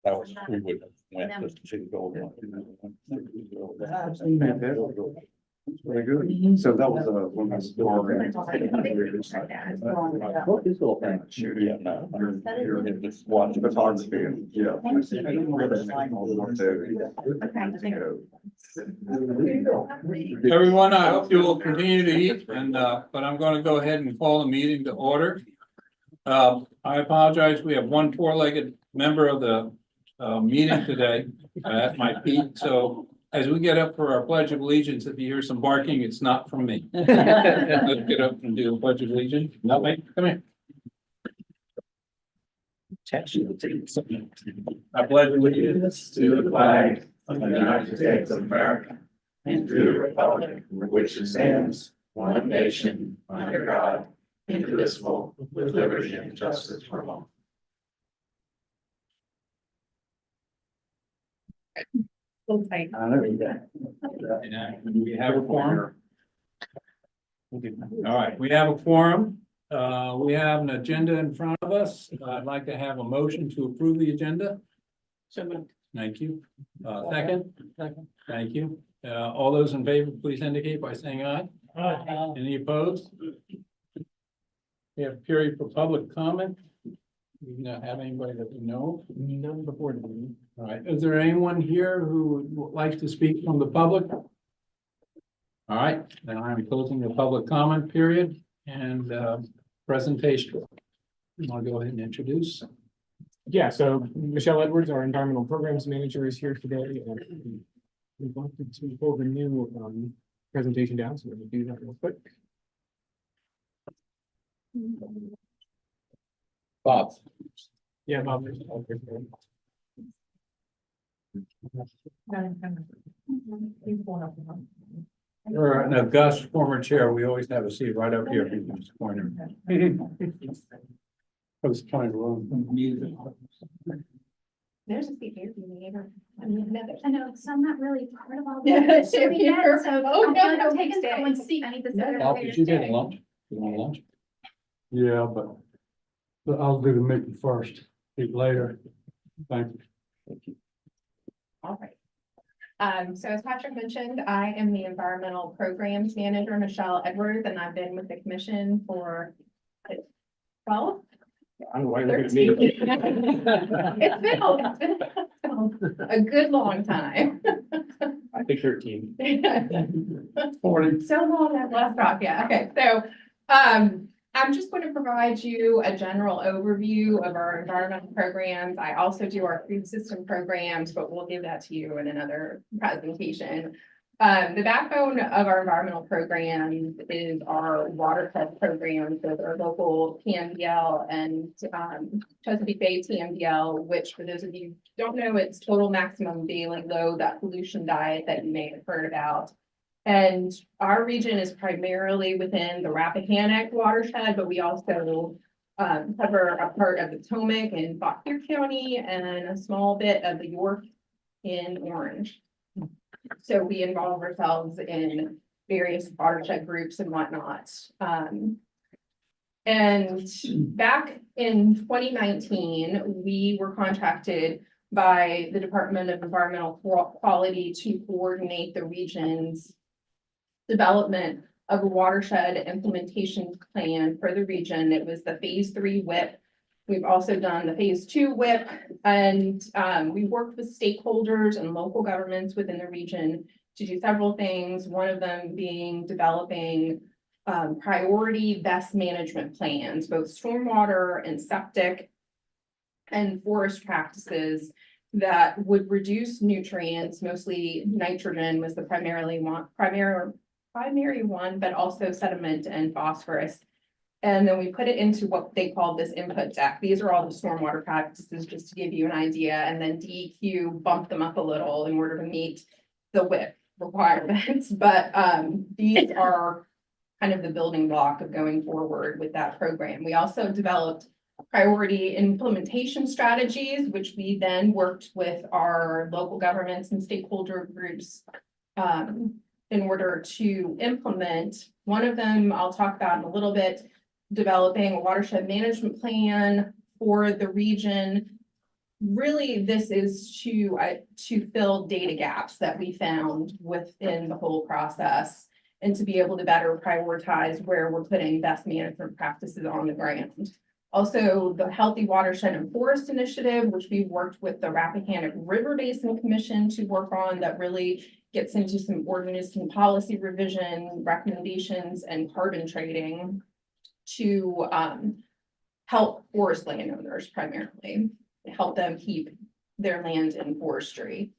That was, we would have went to go. I've seen that. That's really good. So that was one of the. What is all that? Yeah, no. It was one. It's hard to do. Yeah. Everyone, I hope you will continue to eat and, but I'm going to go ahead and call the meeting to order. I apologize. We have one four-legged member of the meeting today at my feet. So as we get up for our Pledge of Allegiance, if you hear some barking, it's not from me. Let's get up and do the Pledge of Allegiance. No, mate, come here. I pledge allegiance to the flag of the United States of America and to the republic for which it stands, one nation, under God, indivisible, with liberty and justice for all. Do we have a quorum? All right, we have a quorum. We have an agenda in front of us. I'd like to have a motion to approve the agenda. Thank you. Second? Thank you. All those in favor, please indicate by saying aye. Aye. Any opposed? We have period for public comment. We do not have anybody that we know. None before the meeting. All right, is there anyone here who would like to speak from the public? All right, then I'm closing the public comment period and presentation. You want to go ahead and introduce? Yeah, so Michelle Edwards, our environmental programs manager, is here today. And we wanted to pull the new presentation down, so we're going to do that real quick. Bob. Yeah, Bob. Or no, Gus, former chair, we always have a seat right up here in this corner. I was trying to run. There's a seat here if you need her. I know, so I'm not really part of all Yeah, this. same here. So Oh, I no, feel like no, I'm taking stay. someone's seat. I need to sit there Bob, later did you get today. lunch? You want lunch? Yeah, but I'll do the meeting first, eat later. Thank you. All right. So as Patrick mentioned, I am the environmental programs manager, Michelle Edwards, and I've been with the commission for 12. I don't know why you're looking at me. It's been a good long time. I think 13. 40. So long that last rock, yeah, okay, so, I'm just going to provide you a general overview of our environmental programs. I also do our food system programs, but we'll give that to you in another presentation. The backbone of our environmental programs is our water test programs, those are local TMDL and, Chesapeake Bay TMDL, which for those of you who don't know, it's total maximum daily load, that pollution diet that you may have heard about. And our region is primarily within the Rappahannock watershed, but we also cover a part of the Potomac and Fauquier County and a small bit of the York in Orange. So we involve ourselves in various watershed groups and whatnot. And back in 2019, we were contracted by the Department of Environmental Quality to coordinate the region's development of a watershed implementation plan for the region. It was the phase 3 WIP. We've also done the phase 2 WIP, and we worked with stakeholders and local governments within the region to do several things. One of them being developing priority best management plans, both stormwater and septic and forest practices that would reduce nutrients, mostly nitrogen was the primary one, but also sediment and phosphorus. And then we put it into what they call this input deck. These are all the stormwater practices, just to give you an idea. And then DEQ bumped them up a little in order to meet the WIP requirements. But these are kind of the building block of going forward with that program. We also developed priority implementation strategies, which we then worked with our local governments and stakeholder groups in order to implement. One of them I'll talk about in a little bit, developing a watershed management plan for the region really, this is to fill data gaps that we found within the whole process and to be able to better prioritize where we're putting best management practices on the ground. Also, the Healthy Watershed and Forest Initiative, which we've worked with the Rappahannock River Basin Commission to work on, that really gets into some ordinance and policy revision recommendations and carbon trading to help forest landowners primarily, help them keep their land in forestry.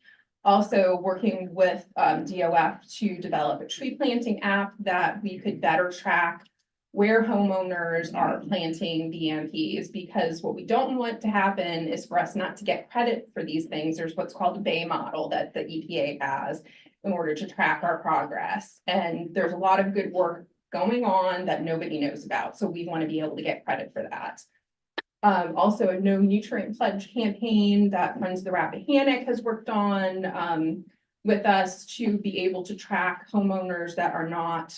Also working with DOF to develop a tree planting app that we could better track where homeowners are planting BMPs, because what we don't want to happen is for us not to get credit for these things. There's what's called a Bay model that the EPA has in order to track our progress. And there's a lot of good work going on that nobody knows about. So we want to be able to get credit for that. Also a no nutrient pledge campaign that Friends of the Rappahannock has worked on with us to be able to track homeowners that are not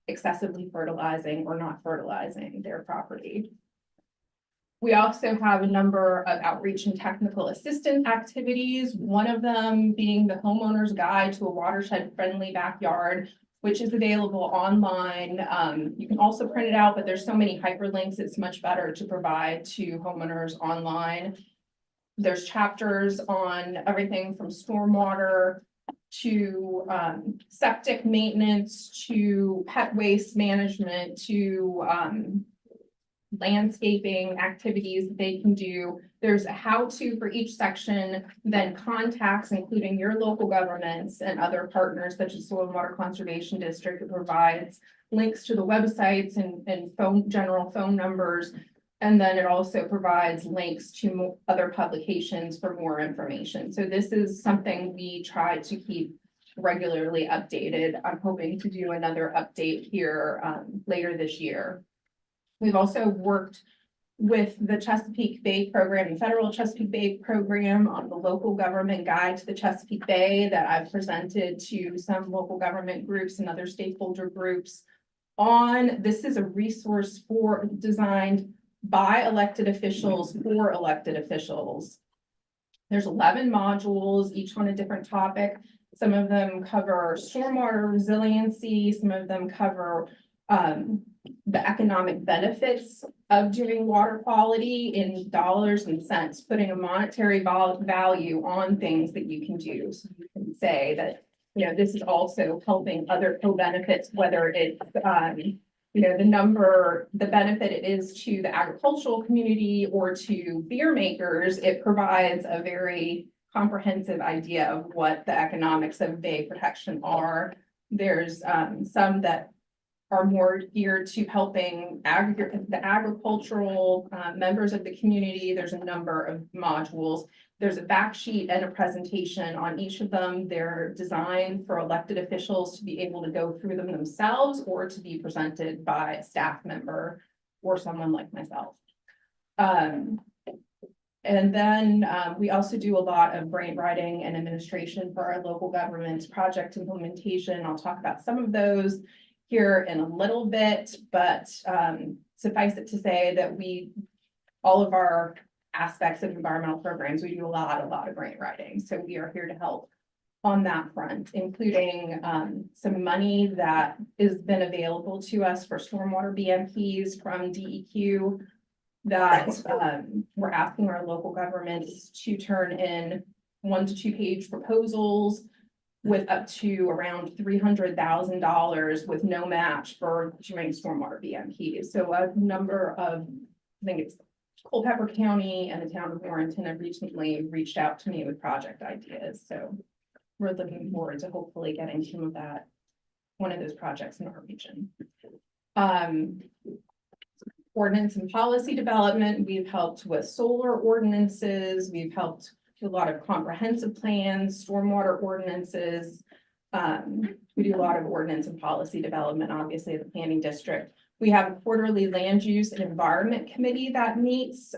excessively fertilizing or not fertilizing their property. We also have a number of outreach and technical assistance activities, one of them being the Homeowner's Guide to a Watershed Friendly Backyard, which is available online. You can also print it out, but there's so many hyperlinks, it's much better to provide to homeowners online. There's chapters on everything from stormwater to septic maintenance, to pet waste management, to landscaping activities that they can do. There's a how-to for each section, then contacts, including your local governments and other partners such as Soil and Water Conservation District. It provides links to the websites and general phone numbers. And then it also provides links to other publications for more information. So this is something we try to keep regularly updated. I'm hoping to do another update here later this year. We've also worked with the Chesapeake Bay program, the federal Chesapeake Bay program, on the local government guide to the Chesapeake Bay that I've presented to some local government groups and other stakeholder groups on. This is a resource designed by elected officials for elected officials. There's 11 modules, each on a different topic. Some of them cover stormwater resiliency, some of them cover the economic benefits of doing water quality in dollars and cents, putting a monetary value on things that you can do. So you can say that, you know, this is also helping other co-benefits, whether it's, you know, the benefit it is to the agricultural community or to beer makers. It provides a very comprehensive idea of what the economics of bay protection are. There's some that are more geared to helping the agricultural members of the community. There's a number of modules. There's a back sheet and a presentation on each of them. They're designed for elected officials to be able to go through them themselves or to be presented by a staff member or someone like myself. And then we also do a lot of grant writing and administration for our local government project implementation. I'll talk about some of those here in a little bit, but suffice it to say that all of our aspects of environmental programs, we do a lot of grant writing. So we are here to help on that front, including some money that has been available to us for stormwater BMPs from DEQ that we're asking our local governments to turn in 1 to 2 page proposals with up to around $300,000 with no match for doing stormwater BMPs. So a number of, I think it's Culpeper County and the town of Warrenton have recently reached out to me with project ideas. So we're looking forward to hopefully getting some of that, one of those projects in our region. Ordinance and policy development. We've helped with solar ordinances. We've helped with a lot of comprehensive plans, stormwater ordinances. We do a lot of ordinance and policy development, obviously, at the planning district. We have a quarterly land use and environment committee that meets.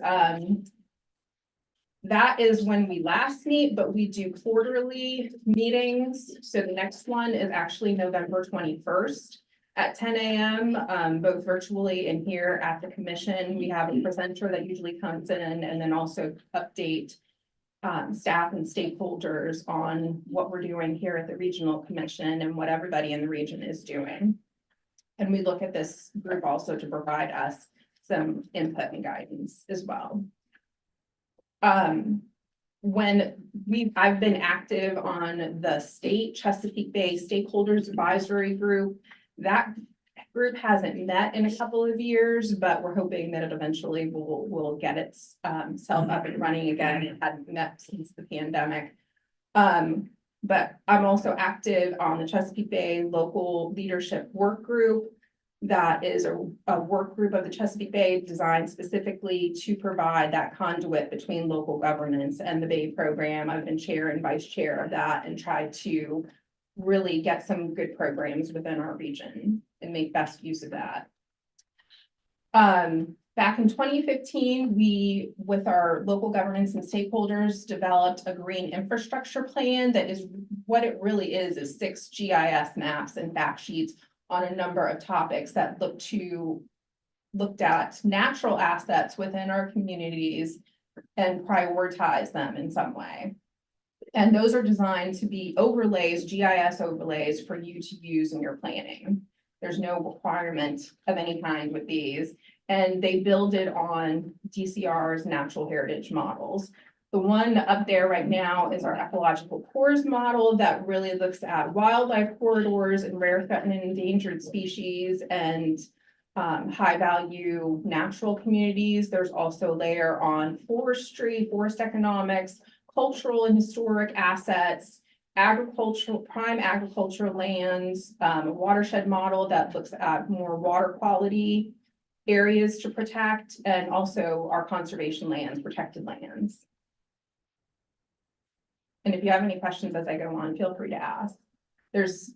That is when we last meet, but we do quarterly meetings. So the next one is actually November 21st. At 10 a.m., both virtually and here at the commission. We have a presenter that usually comes in and then also update staff and stakeholders on what we're doing here at the regional commission and what everybody in the region is doing. And we look at this group also to provide us some input and guidance as well. I've been active on the state Chesapeake Bay Stakeholders Advisory Group. That group hasn't met in a couple of years, but we're hoping that it eventually will get its self up and running again. It hadn't met since the pandemic. But I'm also active on the Chesapeake Bay Local Leadership Work Group. That is a work group of the Chesapeake Bay designed specifically to provide that conduit between local governance and the Bay program. I've been chair and vice chair of that and tried to really get some good programs within our region and make best use of that. Back in 2015, we, with our local governance and stakeholders, developed a green infrastructure plan that is what it really is 6 GIS maps and fact sheets on a number of topics that looked at natural assets within our communities and prioritize them in some way. And those are designed to be overlays, GIS overlays for you to use in your planning. There's no requirement of any kind with these. And they build it on DCR's natural heritage models. The one up there right now is our ecological cores model that really looks at wildlife corridors and rare, threatened, and endangered species and high value natural communities. There's also a layer on forestry, forest economics, cultural and historic assets, agricultural, prime agricultural lands, a watershed model that looks at more water quality areas to protect, and also our conservation lands, protected lands. And if you have any questions as I go on, feel free to ask. There's,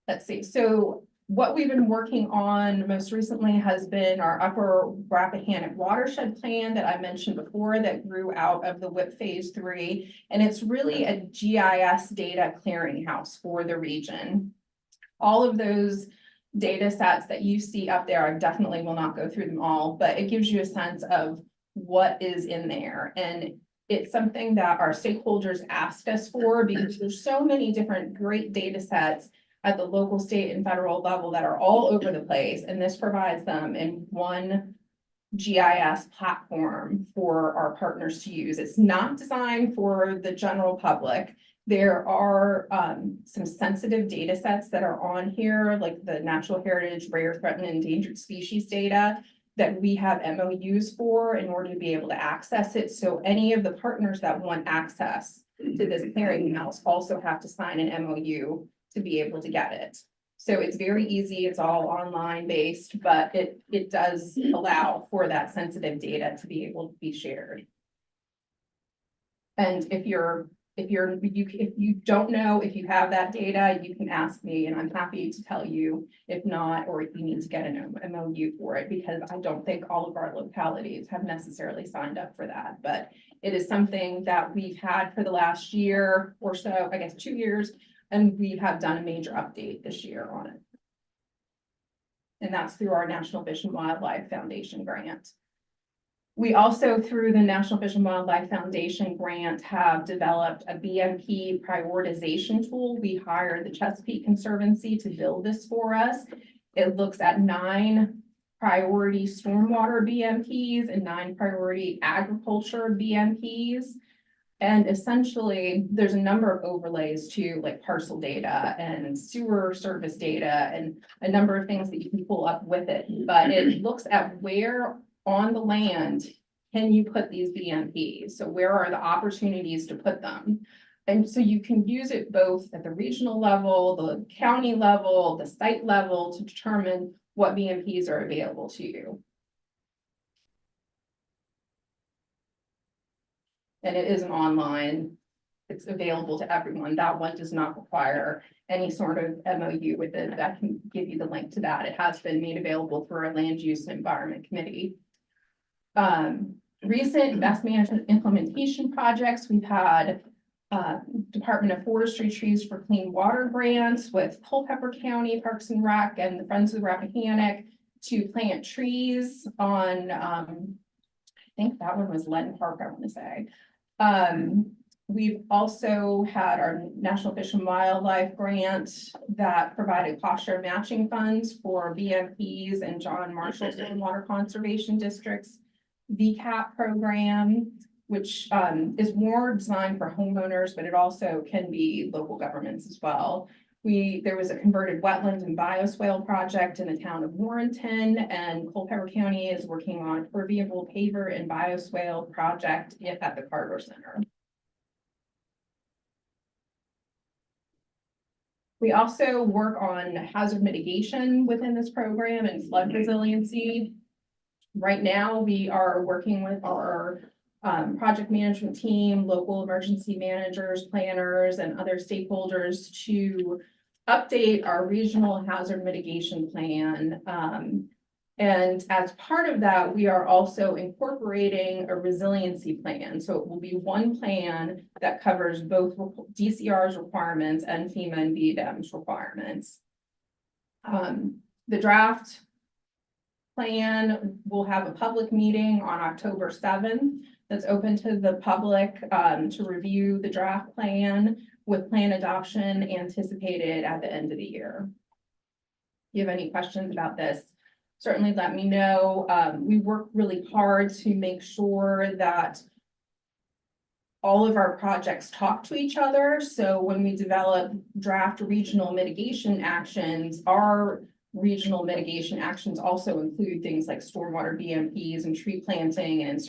let's see, so what we've been working on most recently has been our Upper Rappahannock watershed plan that I mentioned before that grew out of the WIP phase 3. And it's really a GIS data clearinghouse for the region. All of those data sets that you see up there, I definitely will not go through them all, but it gives you a sense of what is in there. And it's something that our stakeholders asked us for because there's so many different great data sets at the local, state, and federal level that are all over the place. And this provides them in one GIS platform for our partners to use. It's not designed for the general public. There are some sensitive data sets that are on here, like the natural heritage, rare, threatened, and endangered species data that we have MOUs for in order to be able to access it. So any of the partners that want access to this clearinghouse also have to sign an MOU to be able to get it. So it's very easy. It's all online based, but it does allow for that sensitive data to be able to be shared. And if you don't know if you have that data, you can ask me and I'm happy to tell you if not, or if you need to get an MOU for it, because I don't think all of our localities have necessarily signed up for that. But it is something that we've had for the last year or so, I guess 2 years, and we have done a major update this year on it. And that's through our National Fish and Wildlife Foundation grant. We also, through the National Fish and Wildlife Foundation grant, have developed a BMP prioritization tool. We hired the Chesapeake Conservancy to build this for us. It looks at 9 priority stormwater BMPs and 9 priority agriculture BMPs. And essentially, there's a number of overlays too, like parcel data and sewer service data and a number of things that you can pull up with it. But it looks at where on the land can you put these BMPs? So where are the opportunities to put them? And so you can use it both at the regional level, the county level, the site level to determine what BMPs are available to you. And it is an online, it's available to everyone. That one does not require any sort of MOU with it. That can give you the link to that. It has been made available through our Land Use and Environment Committee. Recent best management implementation projects, we've had Department of Forestry Trees for Clean Water grants with Culpeper County Parks and Rec and the Friends of the Rappahannock to plant trees on, I think that one was Len Park, I want to say. We've also had our National Fish and Wildlife Grant that provided cost share matching funds for BMPs and John Marshall Stormwater Conservation District's VCAP program, which is more designed for homeowners, but it also can be local governments as well. There was a converted wetland and bioswale project in the town of Warrenton, and Culpeper County is working on a permeable paver and bioswale project at the Carter Center. We also work on hazard mitigation within this program and flood resiliency. Right now, we are working with our project management team, local emergency managers, planners, and other stakeholders to update our regional hazard mitigation plan. And as part of that, we are also incorporating a resiliency plan. So it will be one plan that covers both DCR's requirements and FEMA and VDEM's requirements. The draft plan will have a public meeting on October 7th that's open to the public to review the draft plan, with plan adoption anticipated at the end of the year. If you have any questions about this, certainly let me know. We work really hard to make sure that all of our projects talk to each other. So when we develop draft regional mitigation actions, our regional mitigation actions also include things like stormwater BMPs and tree planting and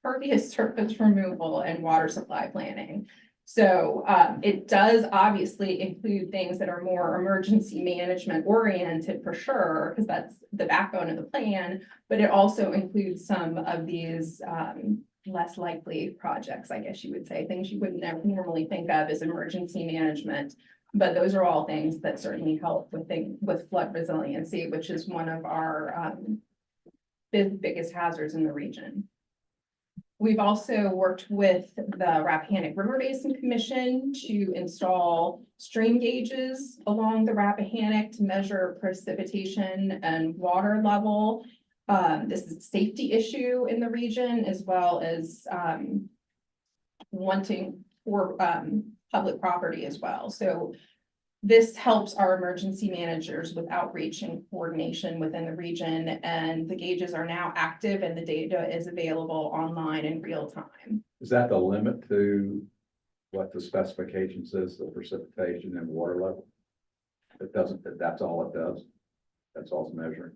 pervious surface removal and water supply planning. So it does obviously include things that are more emergency management oriented for sure, because that's the backbone of the plan, but it also includes some of these less likely projects, I guess you would say, things you wouldn't normally think of as emergency management. But those are all things that certainly help with flood resiliency, which is one of our biggest hazards in the region. We've also worked with the Rappahannock River Basin Commission to install stream gauges along the Rappahannock to measure precipitation and water level. This is a safety issue in the region, as well as wanting for public property as well. So this helps our emergency managers with outreach and coordination within the region, and the gauges are now active and the data is available online in real time. Is that the limit to what the specification says, the precipitation and water level? It doesn't, that's all it does? That's all it's measuring?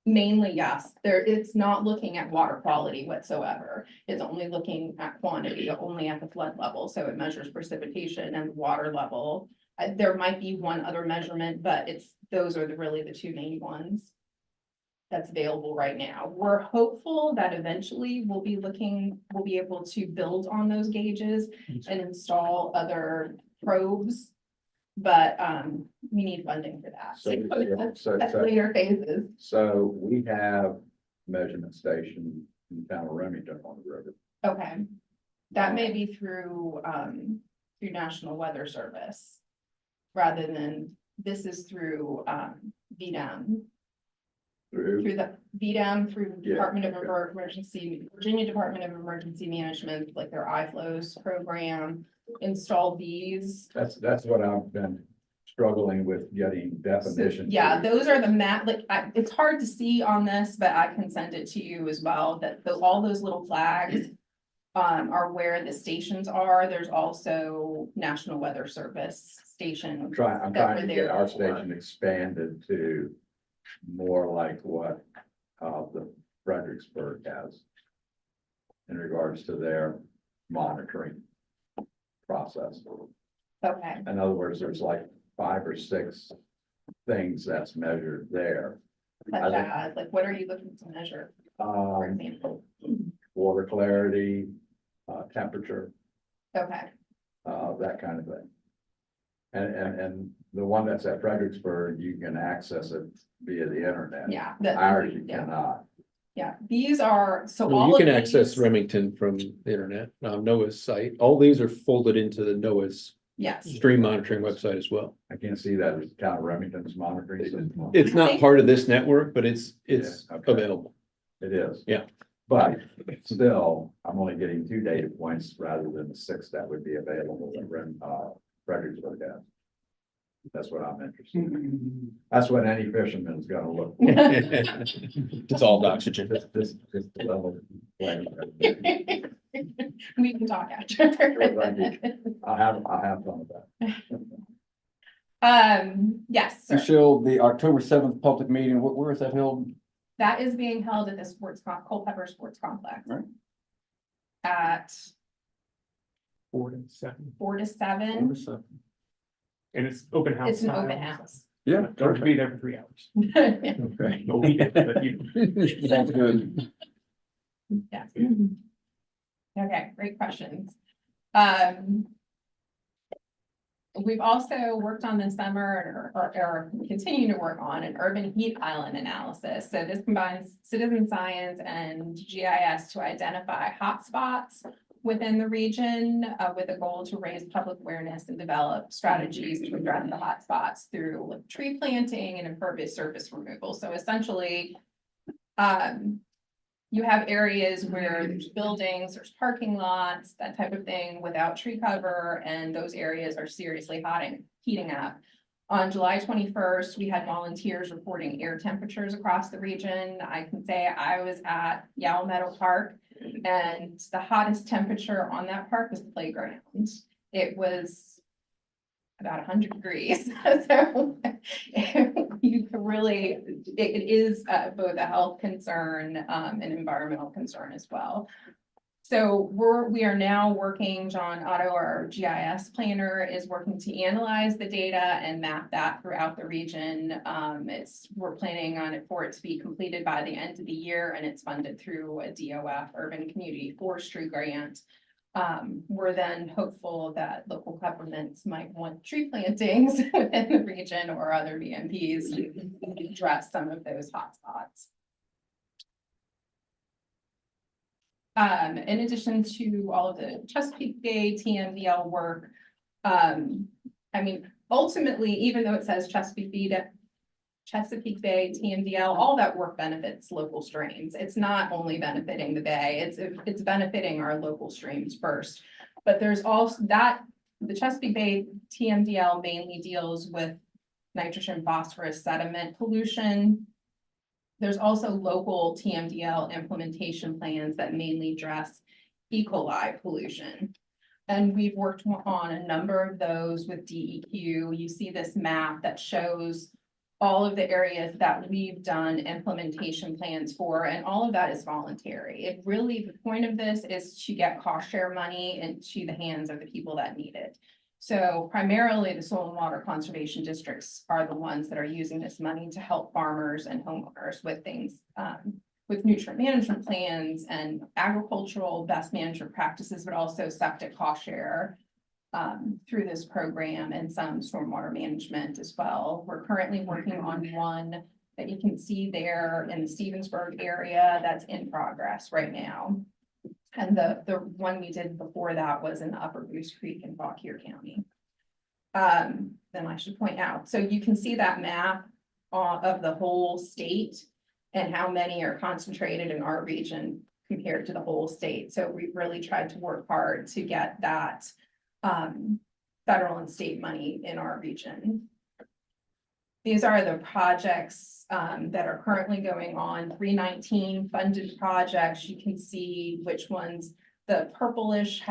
Mainly, yes. It's not looking at water quality whatsoever. It's only looking at quantity, only at the flood level. So it measures precipitation and water level. There might be one other measurement, but those are really the two main ones that's available right now. We're hopeful that eventually we'll be able to build on those gauges and install other probes. But we need funding for that. That's later phases. So we have measurement station in the town of Remington on the river. Okay. That may be through National Weather Service. Rather than, this is through VDEM. Through the VDEM, through Department of Emergency, Virginia Department of Emergency Management, like their iFlows program. Install these. That's what I've been struggling with getting definition. Yeah, those are the map, like, it's hard to see on this, but I can send it to you as well, that all those little flags are where the stations are. There's also National Weather Service station. I'm trying to get our station expanded to more like what the Fredericksburg has in regards to their monitoring process. Okay. In other words, there's like 5 or 6 things that's measured there. Such as, like, what are you looking to measure, for example? Water clarity, temperature, Okay, that kind of thing. And the one that's at Fredericksburg, you can access it via the internet. yeah. Ours, you Yeah. cannot. Yeah, these are, so Well, all you of can access these- Remington from the internet, NOAA's site. All these are folded into the NOAA's Yes, stream monitoring website as well. I can't see that as town of Remington's monitoring system. It's not part of this network, but it's Yeah, okay. available. It is. Yeah. But still, I'm only getting 2 data points rather than the 6 that would be available at Fredericksburg has. That's what I'm interested in. That's what any fisherman's gonna look for. Dissolved oxygen. This the level. We can talk after. I have fun with that. Yes, sir. Michelle, the October 7th public meeting, where is that held? That is being held at the Culpeper Sports Complex. Right. At 4 to 7, 4 to 7. and it's open house. It's an style, open so house. Yeah. Don't be there for 3 hours. Okay. You'll be there, but you- Sounds good. Yeah. Okay, great questions. We've also worked on this summer or continuing to work on an urban heat island analysis. So this combines citizen science and GIS to identify hotspots within the region with a goal to raise public awareness and develop strategies to address the hotspots through tree planting and impervious surface removal. So essentially, you have areas where there's buildings, there's parking lots, that type of thing without tree cover, and those areas are seriously heating up. On July 21st, we had volunteers reporting air temperatures across the region. I can say I was at Yowl Meadow Park, and the hottest temperature on that park was the playground. It was about 100 degrees. So you can really, it is both a health concern and environmental concern as well. So we are now working, John Otto, our GIS planner, is working to analyze the data and map that throughout the region. We're planning on it for it to be completed by the end of the year, and it's funded through a DOF Urban Community Forestry grant. We're then hopeful that local governments might want tree plantings within the region or other BMPs to address some of those hotspots. In addition to all of the Chesapeake Bay TMDL work, I mean, ultimately, even though it says Chesapeake Bay TMDL, all that work benefits local streams. It's not only benefiting the Bay, it's benefiting our local streams first. But there's also the Chesapeake Bay TMDL mainly deals with nitrogen, phosphorus, sediment pollution. There's also local TMDL implementation plans that mainly address E. coli pollution. And we've worked on a number of those with DEQ. You see this map that shows all of the areas that we've done implementation plans for, and all of that is voluntary. The point of this is to get cost share money into the hands of the people that need it. So primarily the soil and water conservation districts are the ones that are using this money to help farmers and homeowners with things, with nutrient management plans and agricultural best management practices, but also septic cost share through this program and some stormwater management as well. We're currently working on one that you can see there in the Stevensburg area that's in progress right now. And the one we did before that was in Upper Goose Creek in Fauquier County. Then I should point out, so you can see that map of the whole state and how many are concentrated in our region compared to the whole state. So we've really tried to work hard to get that federal and state money in our region. These are the projects that are currently going on, 319 funded projects. You can see which ones. The purplish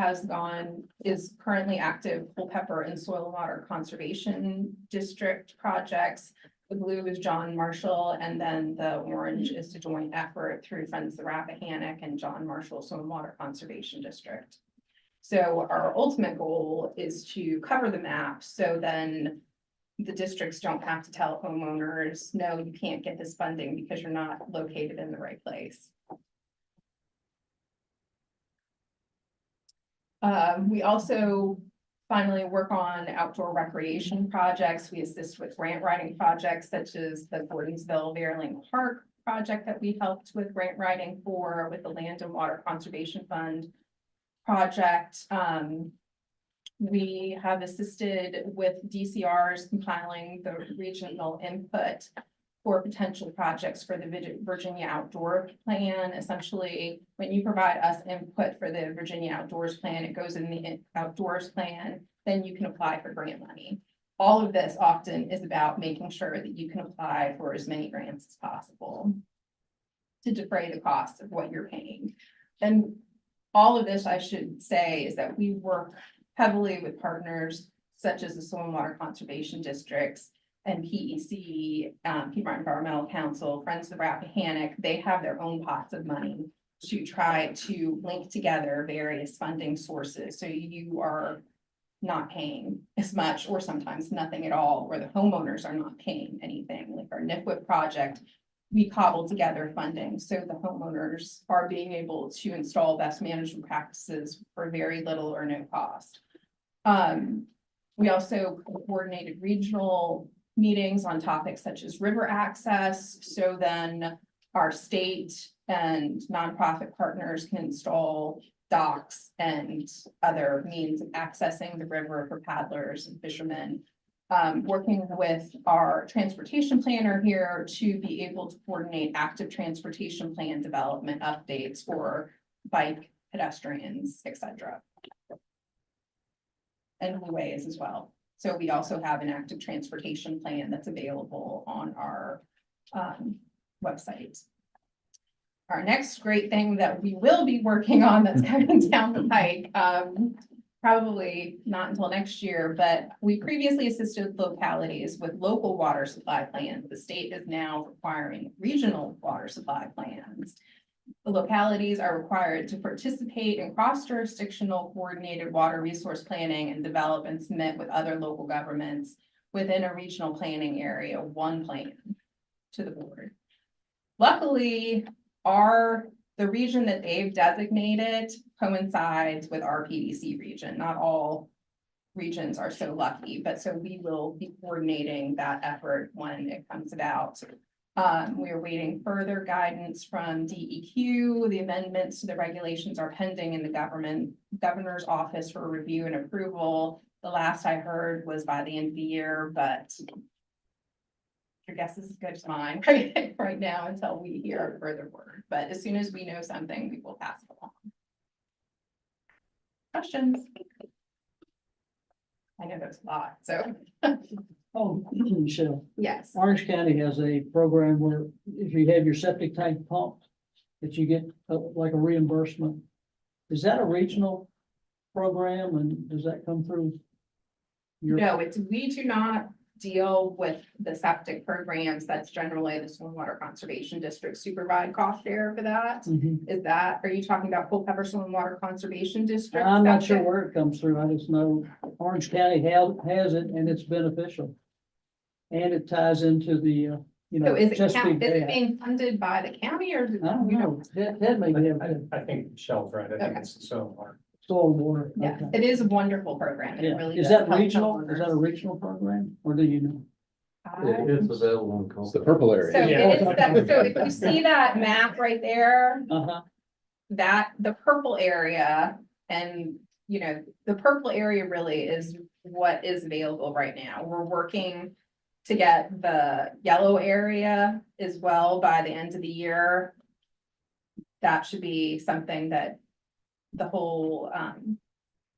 is currently active Culpeper and Soil and Water Conservation District projects. The blue is John Marshall, and then the orange is the joint effort through Friends of the Rappahannock and John Marshall Soil and Water Conservation District. So our ultimate goal is to cover the map, so then the districts don't have to tell homeowners, no, you can't get this funding because you're not located in the right place. We also finally work on outdoor recreation projects. We assist with grant writing projects such as the Gordonsville Veerling Park project that we helped with grant writing for with the Land and Water Conservation Fund project. We have assisted with DCRs compiling the regional input for potential projects for the Virginia Outdoor Plan. Essentially, when you provide us input for the Virginia Outdoors Plan, it goes in the Outdoors Plan, then you can apply for grant money. All of this often is about making sure that you can apply for as many grants as possible to defray the costs of what you're paying. And all of this, I should say, is that we work heavily with partners such as the Soil and Water Conservation Districts and PEC, Piedmont Environmental Council, Friends of the Rappahannock. They have their own pots of money to try to link together various funding sources. So you are not paying as much or sometimes nothing at all, or the homeowners are not paying anything. Like our NIFWIP project, we cobbled together funding so the homeowners are being able to install best management practices for very little or no cost. We also coordinated regional meetings on topics such as river access. So then our state and nonprofit partners can install docks and other means of accessing the river for paddlers and fishermen. Working with our transportation planner here to be able to coordinate active transportation plan development updates for bike, pedestrians, etc. And ways as well. So we also have an active transportation plan that's available on our website. Our next great thing that we will be working on that's coming down the pike, probably not until next year, but we previously assisted localities with local water supply plans. The state is now requiring regional water supply plans. The localities are required to participate in cross-jurisdictional coordinated water resource planning and develop and submit with other local governments within a regional planning area, one plan to the board. Luckily, the region that they've designated coincides with our PDC region. Not all regions are so lucky, but so we will be coordinating that effort when it comes about. We are waiting further guidance from DEQ. The amendments to the regulations are pending in the governor's office for review and approval. The last I heard was by the end of the year, but your guess is as good as mine right now until we hear further word. But as soon as we know something, we will pass it along. Questions? I know there's a lot, so. Oh, Michelle, Yes. Orange County has a program where if you have your septic tank pumped, that you get like a reimbursement. Is that a regional program and does that come through? No, we do not deal with the septic programs. That's generally the Soil and Water Conservation District supervise cost share for that. Mhm. Are you talking about Culpeper Soil and Water Conservation District? I'm not sure where it comes through. I just know Orange County has it and it's beneficial. And it ties into the, So is it Chesapeake Bay. being funded by the county or? I don't know. That may be I think Michelle's right. I think Okay. it's so hard. soil and water. Yes, Okay. it is a wonderful program. It Yeah. really Is does that help regional? Is that a homeowners. regional program or do you know? It's available on. It's the purple So area. it is so if you see that map right there, Uh-huh. the purple area and, the purple area really is what is available right now. We're working to get the yellow area as well by the end of the year. That should be something that the whole,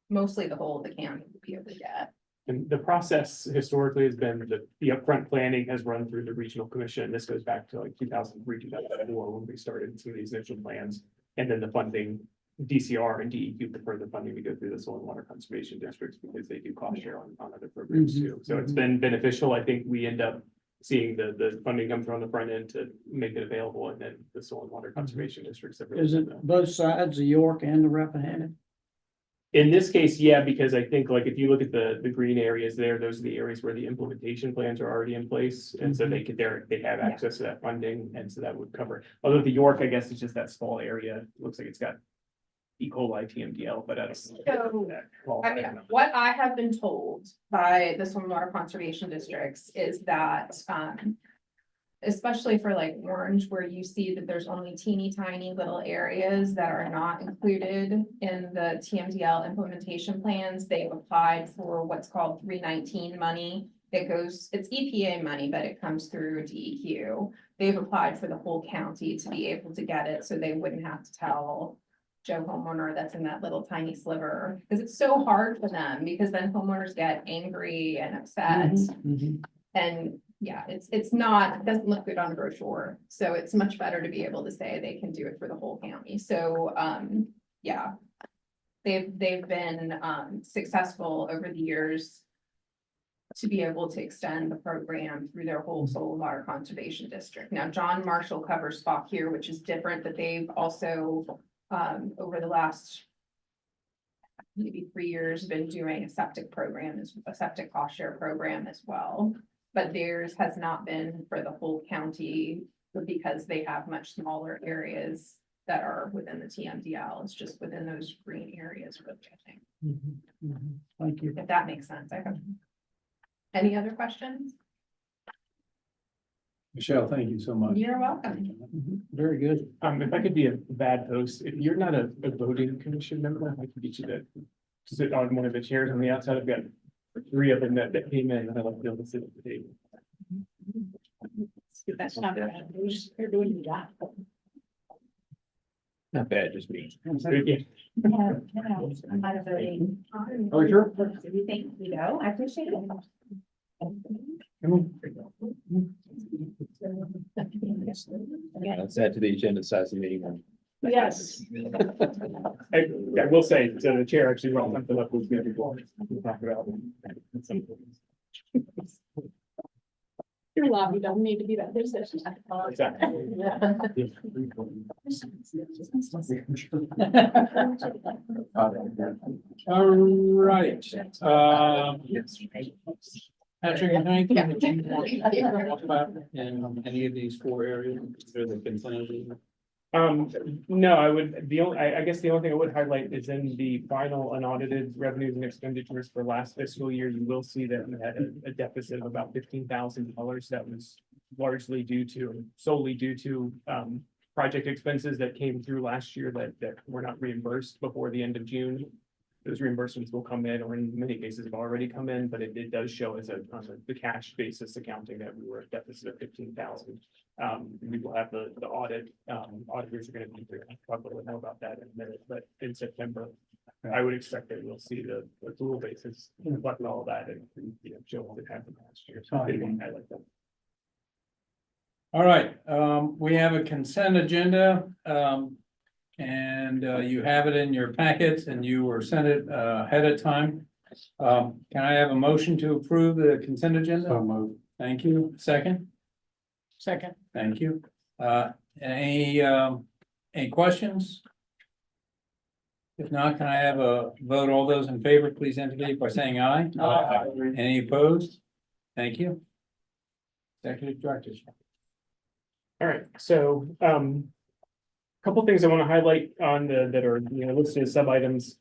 mostly the whole of the county will be able to get. And the process historically has been that the upfront planning has run through the regional commission. This goes back to like 2003, 2004, when we started some of these initial plans. And then the funding, DCR and DEQ prefer the funding to go through the Soil and Water Conservation Districts because they do cost share on other programs too. So it's been beneficial. I think we end up seeing the funding come through on the front end to make it available, and then the Soil and Water Conservation Districts. That really Is it both sides, the York and the Rappahannock? In this case, yeah, because I think like if you look at the green areas there, those are the areas where the implementation plans are already in place. And so they have access to that funding, and so that would cover. Although the York, I guess, is just that small area. It looks like it's got E. coli, TMDL, but that's. I mean, what I have been told by the Soil and Water Conservation Districts is that, especially for like Orange, where you see that there's only teeny tiny little areas that are not included in the TMDL implementation plans. They've applied for what's called 319 money. It's EPA money, but it comes through DEQ. They've applied for the whole county to be able to get it, so they wouldn't have to tell Joe homeowner that's in that little tiny sliver, because it's so hard for them, because then homeowners get angry and upset. And yeah, it's not, it doesn't look good on a brochure, so it's much better to be able to say they can do it for the whole county. So, yeah. They've been, successful over the years to be able to extend the program through their whole soil and water conservation district. Now, John Marshall covers Fauquier, which is different, but they've also, over the last maybe 3 years, been doing a septic cost share program as well. But theirs has not been for the whole county because they have much smaller areas that are within the TMDL. It's just within those green areas, really, I think. Thank you. If that makes sense. I hope. Any other questions? Michelle, thank you so much. You're welcome. Very good. If I could be a bad host, if you're not a voting commission member, I could get you to sit on one of the chairs on the outside. I've got 3 of them that came in, and I'd like to be able to sit at the table. That's not bad. They're doing the job. Not bad, just me. Yeah. I'm not a voting. Oh, sure. Do you think, I appreciate it. Let's add to the agenda size of the meeting. Yes. I will say, so the chair actually brought something up with me before. We'll talk about it. Your lobby doesn't need to be that. There's this. All right, Patrick, anything that you want to talk about in any of these 4 areas that have been planted? No, I guess the only thing I would highlight is in the final unaudited revenues and expenditures for last fiscal year, you will see that we had a deficit of about $15,000. That was largely solely due to project expenses that came through last year that were not reimbursed before the end of June. Those reimbursements will come in, or in many cases have already come in, but it does show as on the cash basis accounting that we were at deficit of 15,000. We will have the audit, auditors are going to be here. I'll talk a little bit more about that in a minute, but in September, I would expect that we'll see the accrual basis reflect all of that and show what happened last year. So I didn't want to highlight that. All right, we have a consent agenda, and you have it in your packets and you were sent it ahead of time. Can I have a motion to approve the consent agenda? So moved. Thank you. Second? Second. Thank you. Any questions? If not, can I have a vote? All those in favor, please indicate by saying aye. Aye. Any opposed? Thank you. Executive Directors. All right, so, couple things I want to highlight on that are, listed as sub items.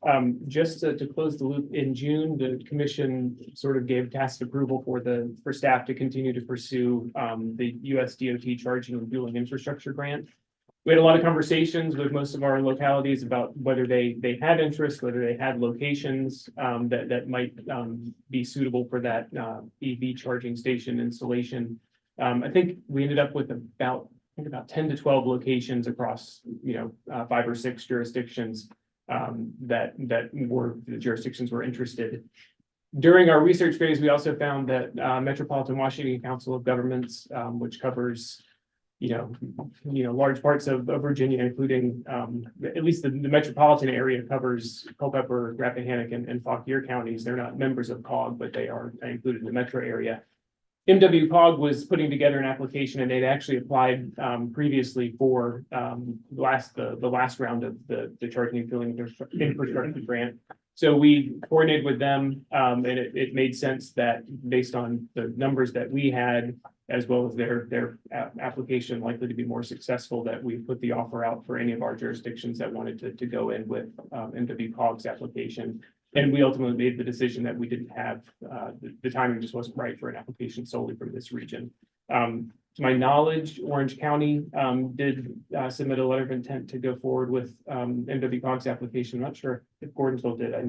Just to close the loop, in June, the commission sort of gave tacit approval for staff to continue to pursue, the US DOT charging and fueling infrastructure grant. We had a lot of conversations with most of our localities about whether they had interest, whether they had locations, that might, be suitable for that, EV charging station installation. I think we ended up with about 10 to 12 locations across, 5 or 6 jurisdictions, that the jurisdictions were interested. During our research phase, we also found that Metropolitan Washington Council of Governments, which covers, large parts of Virginia, including at least the metropolitan area covers Culpeper, Rappahannock, and Fauquier counties. They're not members of COG, but they are included in the metro area. MWCOG was putting together an application, and they'd actually applied previously for the last round of the charging and fueling infrastructure grant. So we coordinated with them, and it made sense that based on the numbers that we had, as well as their application likely to be more successful, that we put the offer out for any of our jurisdictions that wanted to go in with MWCOG's application. And we ultimately made the decision that we didn't have, the timing just wasn't right for an application solely from this region. To my knowledge, Orange County did submit a letter of intent to go forward with MWCOG's application. I'm not sure if Gordonsville did. I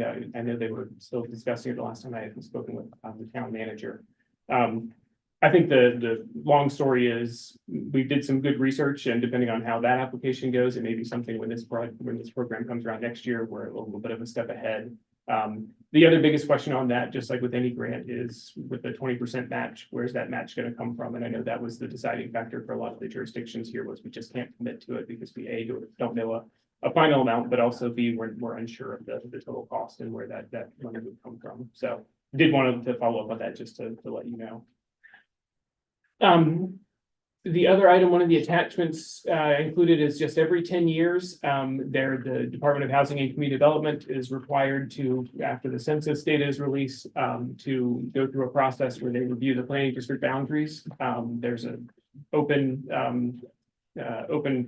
know they were still discussing it the last time I had spoken with the town manager. I think the long story is we did some good research, and depending on how that application goes, it may be something when this program comes around next year, we're a little bit of a step ahead. The other biggest question on that, just like with any grant, is with the 20% match, where's that match going to come from? And I know that was the deciding factor for a lot of the jurisdictions here, was we just can't commit to it because we don't know a final amount, but also B, we're unsure of the total cost and where that money would come from. So did want to follow up on that just to let you know. The other item, one of the attachments included is just every 10 years, the Department of Housing and Community Development is required to, after the census data is released, to go through a process where they review the planning district boundaries. There's an open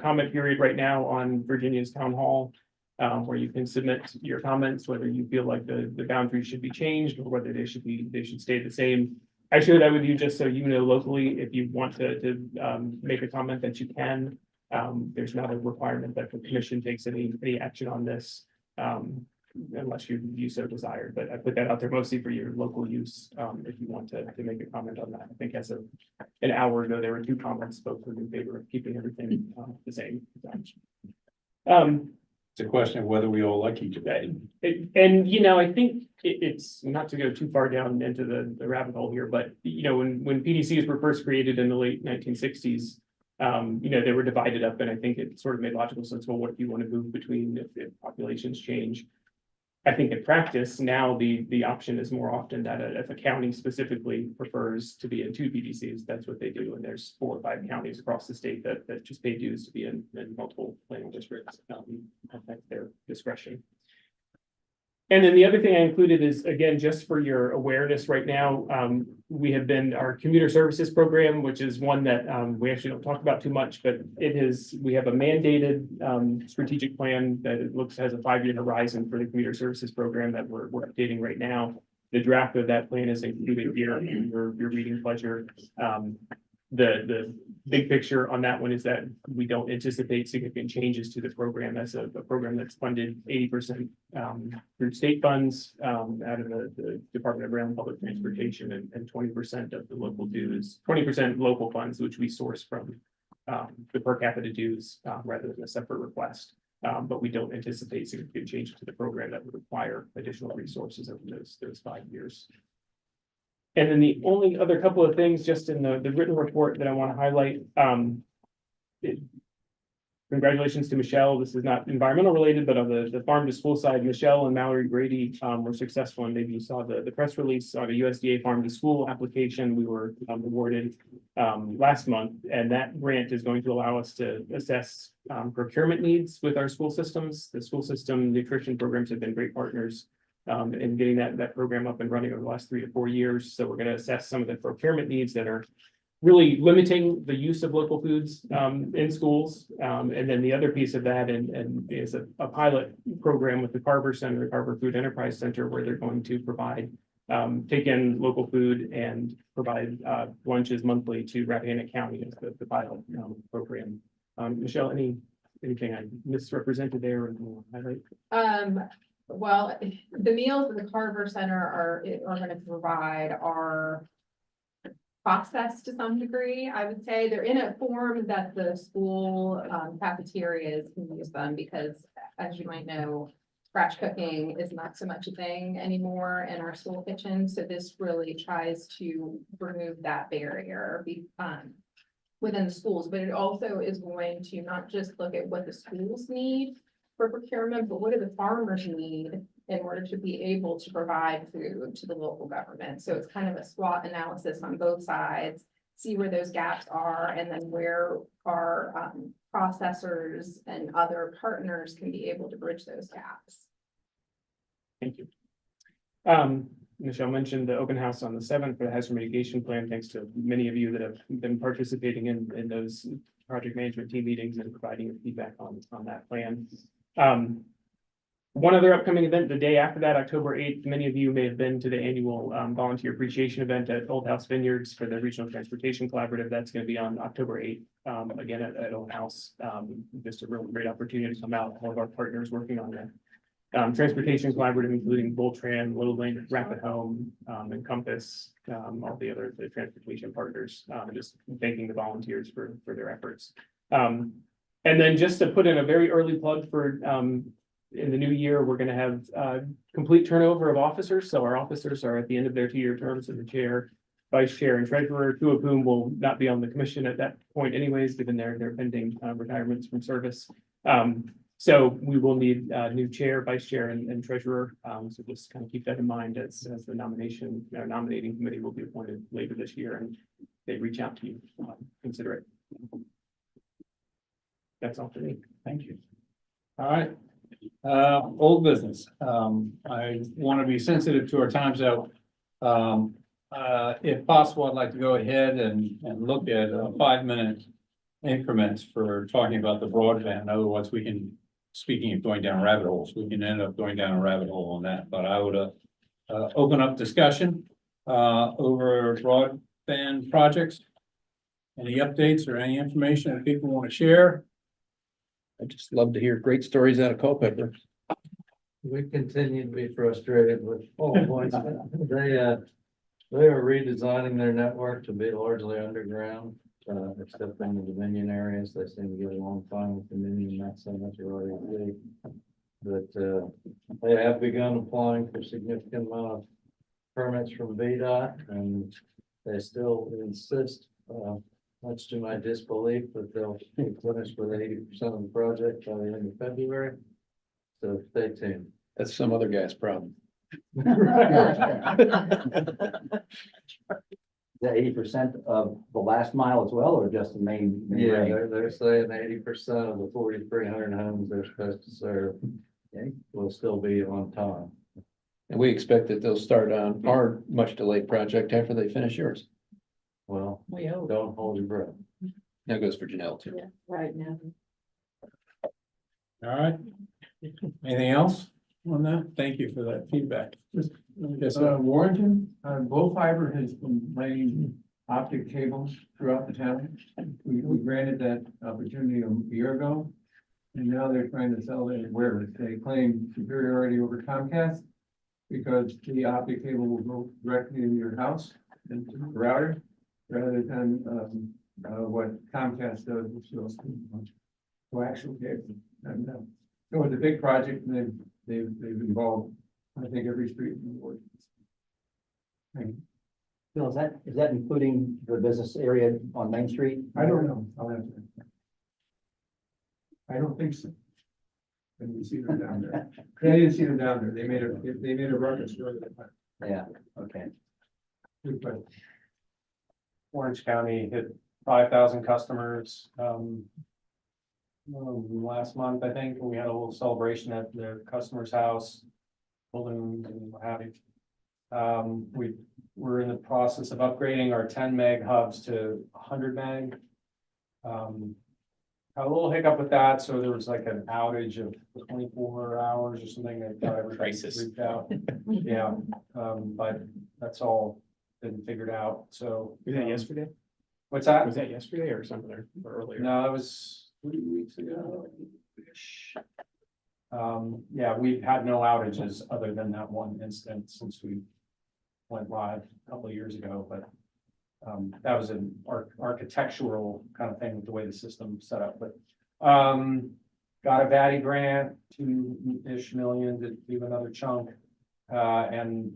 comment period right now on Virginia's town hall, where you can submit your comments, whether you feel like the boundaries should be changed or whether they should stay the same. I share that with you just so you know locally, if you want to make a comment that you can. There's not a requirement that the commission takes any action on this unless you so desire. But I put that out there mostly for your local use if you want to make a comment on that. I think as of an hour ago, there were 2 comments, both were in favor of keeping everything the same. It's a question of whether we all like each other. I think it's not to go too far down into the rabbit hole here, but when PDCs were first created in the late 1960s, they were divided up, and I think it sort of made logical sense. Well, what do you want to move between if populations change? I think in practice now the option is more often that if a county specifically prefers to be in 2 PDCs, that's what they do. And there's 4 or 5 counties across the state that just pay dues to be in multiple planning districts. That's their discretion. And then the other thing I included is, again, just for your awareness right now, we have been our commuter services program, which is one that we actually don't talk about too much, but we have a mandated strategic plan that has a 5-year horizon for the commuter services program that we're updating right now. The draft of that plan is included here in your reading pleasure. The big picture on that one is that we don't anticipate significant changes to the program. As a program that's funded 80% through state funds out of the Department of Rail and Public Transportation, and 20% of the local dues, 20% local funds, which we source from the per capita dues rather than a separate request. But we don't anticipate significant changes to the program that would require additional resources over those 5 years. And then the only other couple of things just in the written report that I want to highlight. Congratulations to Michelle. This is not environmental related, but on the farm to school side, Michelle and Mallory Grady were successful. And maybe you saw the press release on a USDA farm to school application we were awarded last month. And that grant is going to allow us to assess procurement needs with our school systems. The school system nutrition programs have been great partners in getting that program up and running over the last 3 to 4 years. So we're going to assess some of the procurement needs that are really limiting the use of local foods in schools. And then the other piece of that and is a pilot program with the Carver Center, the Carver Food Enterprise Center, where they're going to provide, take in local food and provide lunches monthly to Rappahannock County as the pilot program. Michelle, anything I misrepresented there or highlight? Well, the meals that the Carver Center are going to provide are processed to some degree. I would say they're in a form that the school cafeterias can use them, because as you might know, scratch cooking is not so much a thing anymore in our school kitchen. So this really tries to remove that barrier within the schools, but it also is going to not just look at what the schools need for procurement, but what do the farmers need in order to be able to provide food to the local government. So it's kind of a SWOT analysis on both sides, see where those gaps are, and then where our processors and other partners can be able to bridge those gaps. Thank you. Michelle mentioned the open house on the 7th for the hazard mitigation plan. Thanks to many of you that have been participating in those project management team meetings and providing feedback on that plan. One other upcoming event, the day after that, October 8th, many of you may have been to the annual volunteer appreciation event at Old House Vineyards for the Regional Transportation Collaborative. That's going to be on October 8th, again at Old House. Just a real great opportunity to come out. All of our partners working on the Transportation Collaborative, including Voltran, Lowlink, Rappahannock, and Compass, all the other transportation partners, just thanking the volunteers for their efforts. And then just to put in a very early plug for in the new year, we're gonna have complete turnover of officers. So our officers are at the end of their 2-year terms as the chair, vice chair, and treasurer, 2 of whom will not be on the commission at that point anyways, given their pending retirements from service. So we will need a new chair, vice chair, and treasurer. So just kind of keep that in mind as the nominating committee will be appointed later this year, and they reach out to you, consider it. That's all for me. Thank you. All right. Old business. I want to be sensitive to our time, so if possible, I'd like to go ahead and look at 5-minute increments for talking about the broadband. Otherwise, we can, speaking of going down rabbit holes, we can end up going down a rabbit hole on that. But I would open up discussion over broadband projects. Any updates or any information that people want to share? I just love to hear great stories out of Culpeper. We continue to be frustrated with Pole Points. They are redesigning their network to be largely underground, except in the Dominion areas. They seem to get along fine with Dominion, not so much already. But they have begun applying for significant amount of permits from VDOT, and they still insist, much to my disbelief, that they'll be finished with 80% of the project by the end of February. So stay tuned. That's some other guy's problem. The 80% of the last mile as well, or just the main? Yeah, range? they're saying 80% of the 4,300 homes they're supposed to serve will still be on time. And we expect that they'll start on our much delayed project after they finish yours. Well, We hope. don't hold your breath. That goes for Janelle too. Right now. All right. Anything else on that? Thank you for that feedback. Yes, sir. Warrington, Glow Fiber has been laying optic cables throughout the town. We granted that opportunity a year ago. And now they're trying to sell it where they claim superiority over Comcast. Because the optic cable will go directly into your house and to the router, rather than what Comcast does, which goes to coaxial cable. And so it's a big project, and they've involved, I think, every street in the world. Bill, is that including the business area on Main Street? I don't know. I'll have to. I don't think so. When you see them down there, they didn't see them down there. They made a ruckus. Yeah, okay. Good question. Orange County hit 5,000 customers last month, I think. We had a little celebration at the customer's house, building and what have you. We're in the process of upgrading our 10 meg hubs to 100 meg. Had a little hiccup with that, so there was like an outage of 24 hours or something that got everybody freaked out. Yeah, but that's all been figured out, so. Was that yesterday? What's that? Was that yesterday or something or earlier? No, it was 3 weeks ago. Yeah, we've had no outages other than that one instance since we went live a couple of years ago, but that was an architectural kind of thing with the way the system's set up, but got a VATI grant, 2-ish million to do another chunk. And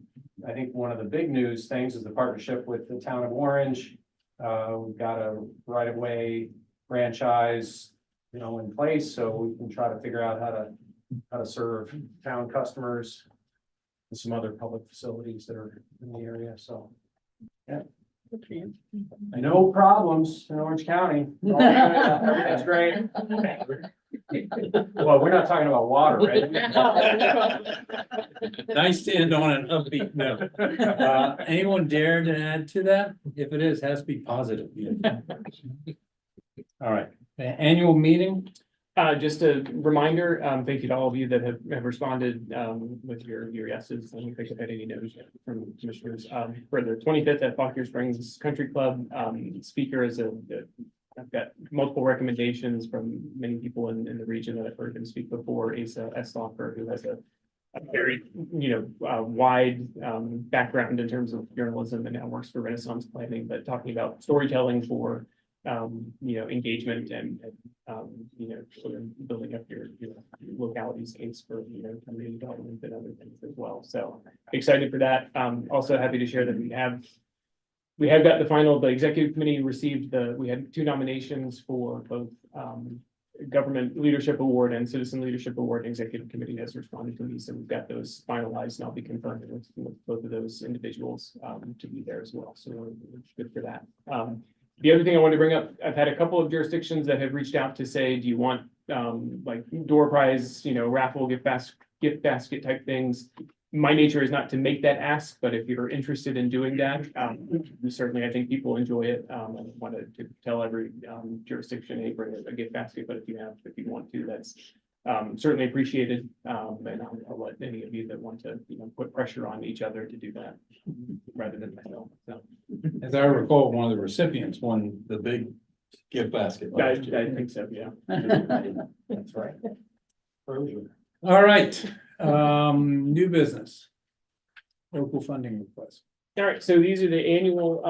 I think one of the big news things is the partnership with the town of Orange. We've got a right-of-way franchise, in place, so we can try to figure out how to serve town customers and some other public facilities that are in the area, so. Yeah. No problems in Orange County. Everything's great. Well, we're not talking about water, right? Nice to end on an upbeat note. Anyone dare to add to that? If it is, has to be positive. All right, annual meeting. Just a reminder, thank you to all of you that have responded, with your yeses. I don't think I've had any no's yet from commissioners, for the 25th at Fauquier Springs Country Club. Speaker is I've got multiple recommendations from many people in the region that I've heard him speak before. Asa Estlocker, who has a very, wide, background in terms of journalism and now works for Renaissance Planning, but talking about storytelling for, engagement and, sort of building up your locality's case for, community development and other things as well. So excited for that. Also happy to share that we have got the executive committee received we had 2 nominations for both, Government Leadership Award and Citizen Leadership Award. Executive committee has responded to me, so we've got those finalized, and I'll be confirming with both of those individuals to be there as well. So we're good for that. The other thing I wanted to bring up, I've had a couple of jurisdictions that have reached out to say, do you want like door prize, raffle, gift basket type things? My nature is not to make that ask, but if you're interested in doing that, certainly I think people enjoy it. I wanted to tell every jurisdiction, hey, bring a gift basket, but if you want to, that's certainly appreciated. And I'll let any of you that want to, put pressure on each other to do that rather than myself. So. As I recall, one of the recipients won the big gift basket. I think so, yeah. That's right. All right, new business. Local funding request. All right, so these are the annual,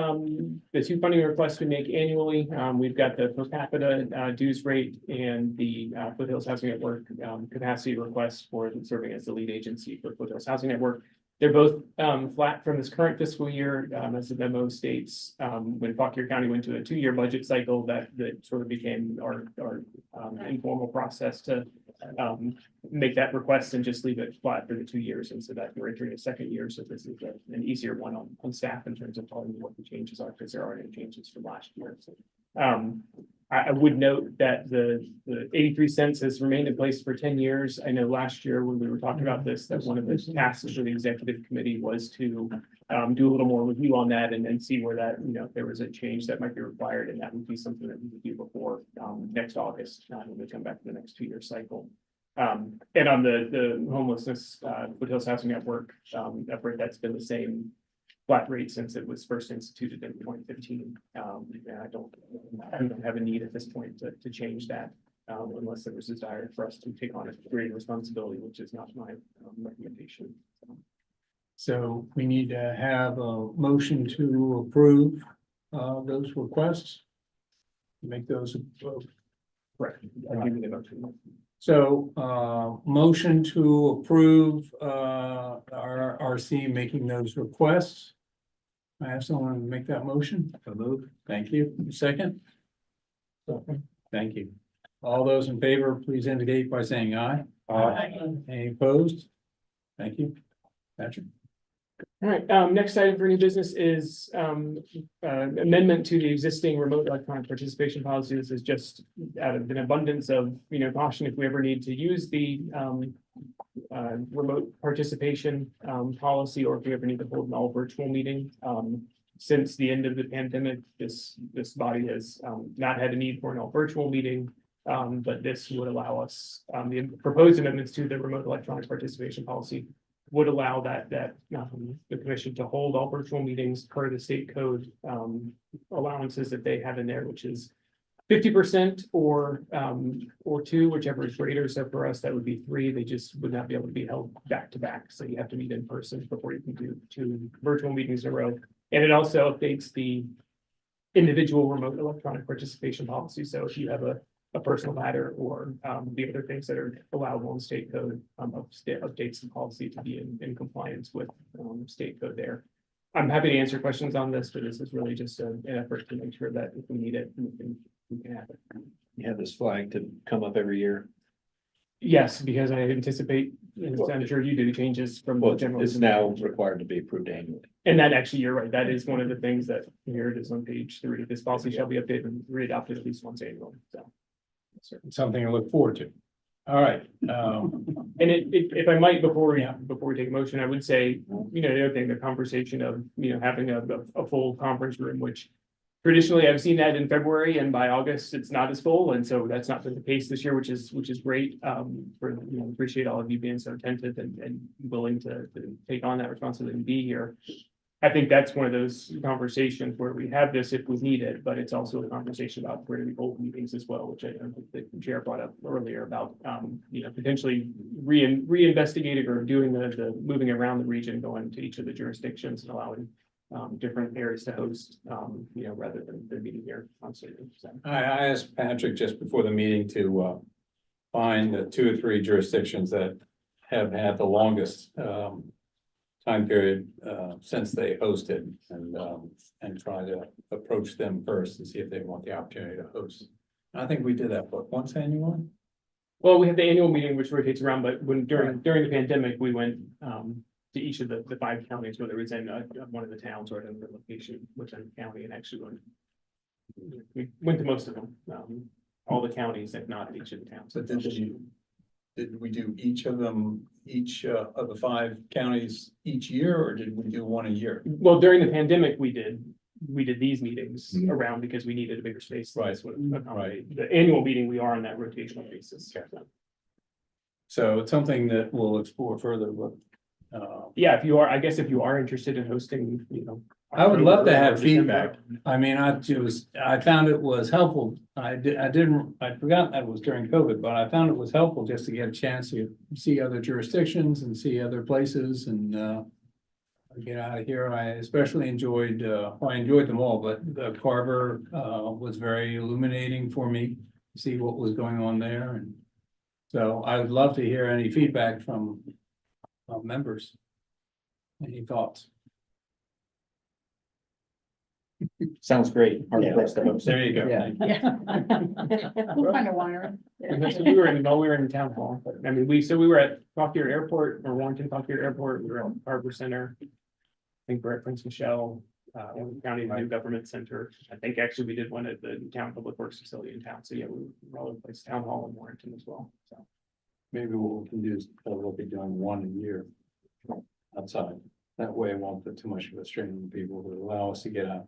the 2 funding requests we make annually. We've got the per capita dues rate and the Foothills Housing Network capacity request for serving as the lead agency for Foothills Housing Network. They're both flat from this current fiscal year, as the memo states. When Fauquier County went to a 2-year budget cycle, that sort of became our informal process to make that request and just leave it flat for the 2 years. And so that we're entering a 2nd year. So this is an easier one on staff in terms of telling you what the changes are, because there are any changes from last year. So, I would note that the 83 cents has remained in place for 10 years. I know last year when we were talking about this, that one of the tasks for the executive committee was to do a little more review on that and then see where that, if there was a change that might be required, and that would be something that we would do before next August, when we come back to the next 2-year cycle. And on the homelessness, Foothills Housing Network effort, that's been the same flat rate since it was first instituted in 2015. And I don't have a need at this point to change that unless there was a desire for us to take on a greater responsibility, which is not my recommendation. So we need to have a motion to approve those requests. Make those. Correct. I'll give you the motion. So motion to approve RRRC making those requests. I have someone make that motion. Move. Thank you. Second. Thank you. All those in favor, please indicate by saying aye. Aye. Any opposed? Thank you. Patrick. All right, next item for new business is amendment to the existing remote electronic participation policy. This is just out of an abundance of, caution if we ever need to use the remote participation policy, or if we ever need to hold an all virtual meeting. Since the end of the pandemic, this body has not had a need for an all virtual meeting. But this would allow us, the proposed amendments to the remote electronic participation policy would allow the commission to hold all virtual meetings per the state code allowances that they have in there, which is 50% or 2, whichever is greater. So for us, that would be 3. They just would not be able to be held back to back. So you have to meet in person before you can do 2 virtual meetings in a row. And it also updates the individual remote electronic participation policy. So if you have a personal matter or the other things that are allowable in state code, updates the policy to be in compliance with state code there. I'm happy to answer questions on this, but this is really just an effort to make sure that if we need it, we can have it. You have this flag to come up every year. Yes, because I anticipate, and I'm sure you do, changes from the Well, general. it's now required to be approved annually. And that actually, you're right, that is one of the things that here it is on page 3. This policy shall be updated and readopted at least once annually, so. Something to look forward to. All right. And if I might, before we take a motion, I would say, the other thing, the conversation of, having a full conference room, which Traditionally, I've seen that in February, and by August, it's not as full, and so that's not been the case this year, which is great. Appreciate all of you being so attentive and willing to take on that responsibility and be here. I think that's one of those conversations where we have this if we need it, but it's also a conversation about where do we hold meetings as well, which I think the chair brought up earlier about, potentially reinvestigating or doing the moving around the region, going to each of the jurisdictions and allowing different areas to host, rather than meeting here constantly. So. I asked Patrick just before the meeting to find the 2 or 3 jurisdictions that have had the longest time period since they hosted and try to approach them first and see if they want the opportunity to host. I think we did that, but once annually? Well, we have the annual meeting, which rotates around, but during the pandemic, we went to each of the 5 counties, whether it's in one of the towns or another location within the county, and actually we went to most of them, all the counties, if not each of the towns. So did we do each of them, each of the 5 counties each year, or did we do one a year? Well, during the pandemic, we did these meetings around because we needed a bigger space. Right. Right. The annual meeting, we are on that rotational basis. Okay. So it's something that we'll explore further, but yeah, if you are interested in hosting, I would love to October have or December. feedback. I mean, I found it was helpful. I forgot that was during COVID, but I found it was helpful just to get a chance to see other jurisdictions and see other places and get out of here. I especially enjoyed, I enjoyed them all, but the Carver was very illuminating for me to see what was going on there. And so I would love to hear any feedback from members. Any thoughts? Sounds great. Hard for us to host. There you go. Yeah. We'll find a wire. We were in town hall, but I mean, we were at Fauquier Airport, or Warrenton Fauquier Airport, we were at Harbor Center. I think we're at Prince Michelle, County New Government Center. I think actually we did one at the town public works facility in town. So yeah, we were all over the place, town hall in Warrenton as well. So Maybe what we can do is we'll be doing one a year outside. That way it won't put too much of a strain on people, to allow us to get out.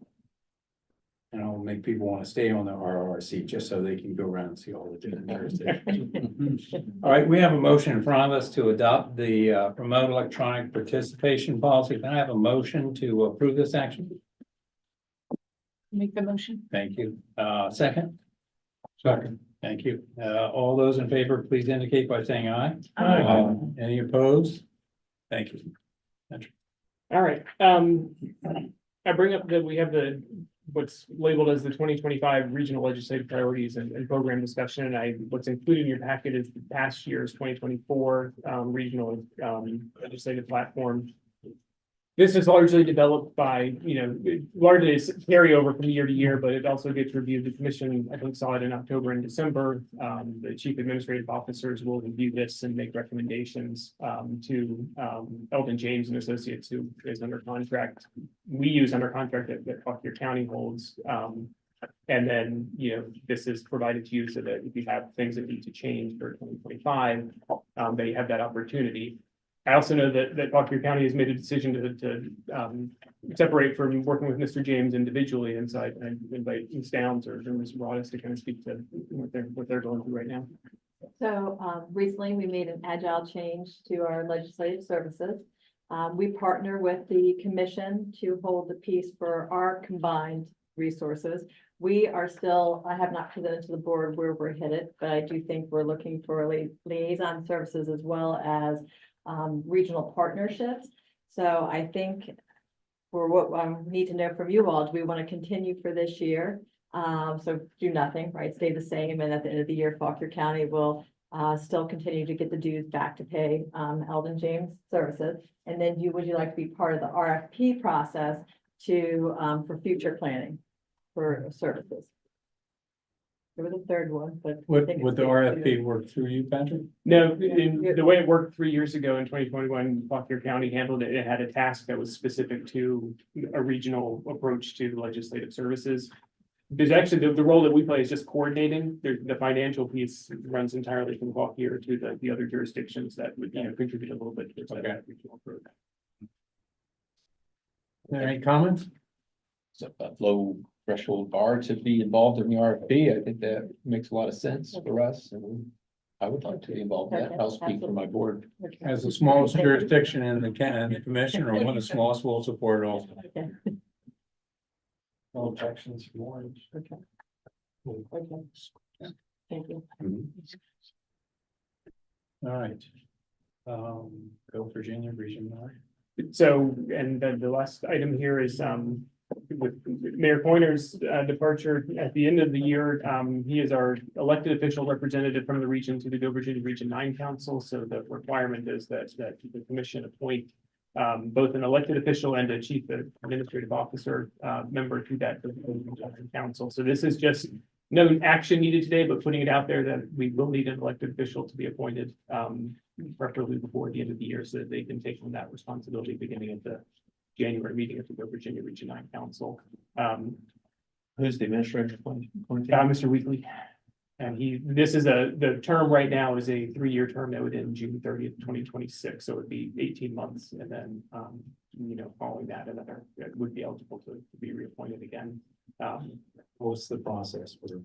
And it'll make people want to stay on the RRRC just so they can go around and see all the different jurisdictions. All right, we have a motion in front of us to adopt the remote electronic participation policy. Can I have a motion to approve this action? Make the motion. Thank you. Second? Second. Thank you. All those in favor, please indicate by saying aye. Aye. Any opposed? Thank you. all right, I bring up that we have what's labeled as the 2025 regional legislative priorities and program discussion. What's included in your packet is the past year's 2024 regional legislative platform. This is largely developed by, largely it's carryover from year to year, but it also gets reviewed. The commission, I think, saw it in October and December. The chief administrative officers will review this and make recommendations to Eldon James and Associates, who is under contract. We use under contract that Fauquier County holds. And then, this is provided to you so that if you have things that need to change for 2025, they have that opportunity. I also know that Fauquier County has made a decision to separate from working with Mr. James individually, and so I invite Ms. Downs or Ms. Broadus to kind of speak to what they're going through right now. So recently we made an agile change to our legislative services. We partner with the commission to hold the piece for our combined resources. We are still, I have not presented to the board where we're headed, but I do think we're looking for liaison services as well as regional partnerships. So I think for what I need to know from you all, do we want to continue for this year? So do nothing, right? Stay the same. And at the end of the year, Fauquier County will still continue to get the dues back to pay Eldon James services. And then would you like to be part of the RFP process for future planning for services? There was a third one, but. Would the RFP work through you, Patrick? No, the way it worked 3 years ago in 2021, Fauquier County handled it. It had a task that was specific to a regional approach to legislative services. There's actually the role that we play is just coordinating. The financial piece runs entirely from Fauquier to the other jurisdictions that would contribute a little bit to that regional approach. Any comments? a low threshold bar to be involved in the RFP. I think that makes a lot of sense for us, and I would like to be involved in that. I'll speak for my board. As the smallest jurisdiction in the commission, or one of the smallest, will support it also. Okay. No objections from Orange. Okay. Thank you. All right. Go Virginia, Region 9. So, and then the last item here is, with Mayor Pointer's departure at the end of the year, he is our elected official representative from the region to the Go Virginia Region 9 Council. So the requirement is that the commission appoint both an elected official and a chief administrative officer member to that council. So this is just no action needed today, but putting it out there that we will need an elected official to be appointed preferably before the end of the year, so that they can take on that responsibility beginning at the January meeting of the Go Virginia Region 9 Council. Who's the administrator? Mr. Weekly. And this is the term right now is a 3-year term that would end June 30th, 2026. So it would be 18 months. And then, following that, another would be eligible to be reappointed again. What's the process for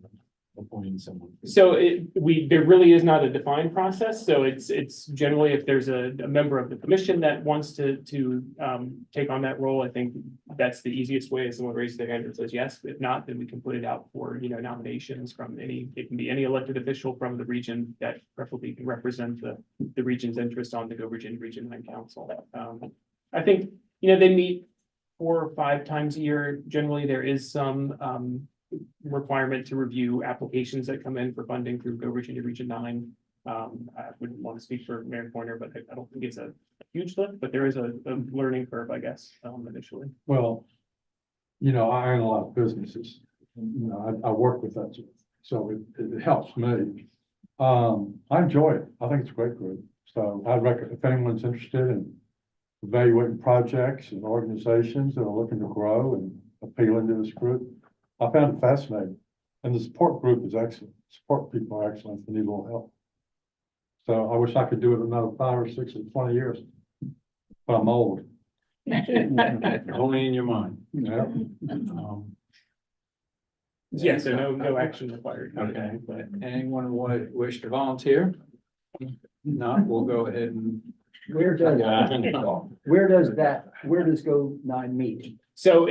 appointing someone? So there really is not a defined process. So it's generally if there's a member of the commission that wants to take on that role, I think that's the easiest way. If someone raises their hand and says yes. If not, then we can put it out for, nominations from it can be any elected official from the region that preferably can represent the region's interest on the Go Virginia Region 9 Council. I think, they meet 4 or 5 times a year. Generally, there is some requirement to review applications that come in for funding through Go Virginia Region 9. I wouldn't want to speak for Mayor Pointer, but I don't think it's a huge lift, but there is a learning curve, I guess, initially. Well, I own a lot of businesses. I work with that, so it helps me. I enjoy it. I think it's a great group. So I'd recommend, if anyone's interested in evaluating projects and organizations that are looking to grow and appeal into this group, I found it fascinating. And the support group is excellent. Support people are excellent if they need a little help. So I wish I could do it another 5 or 6 or 20 years. But I'm old. Only in your mind. Yeah. Yeah, so no action required. Okay, but anyone wish to volunteer? Not, we'll go ahead and. Where does Go 9 meet? So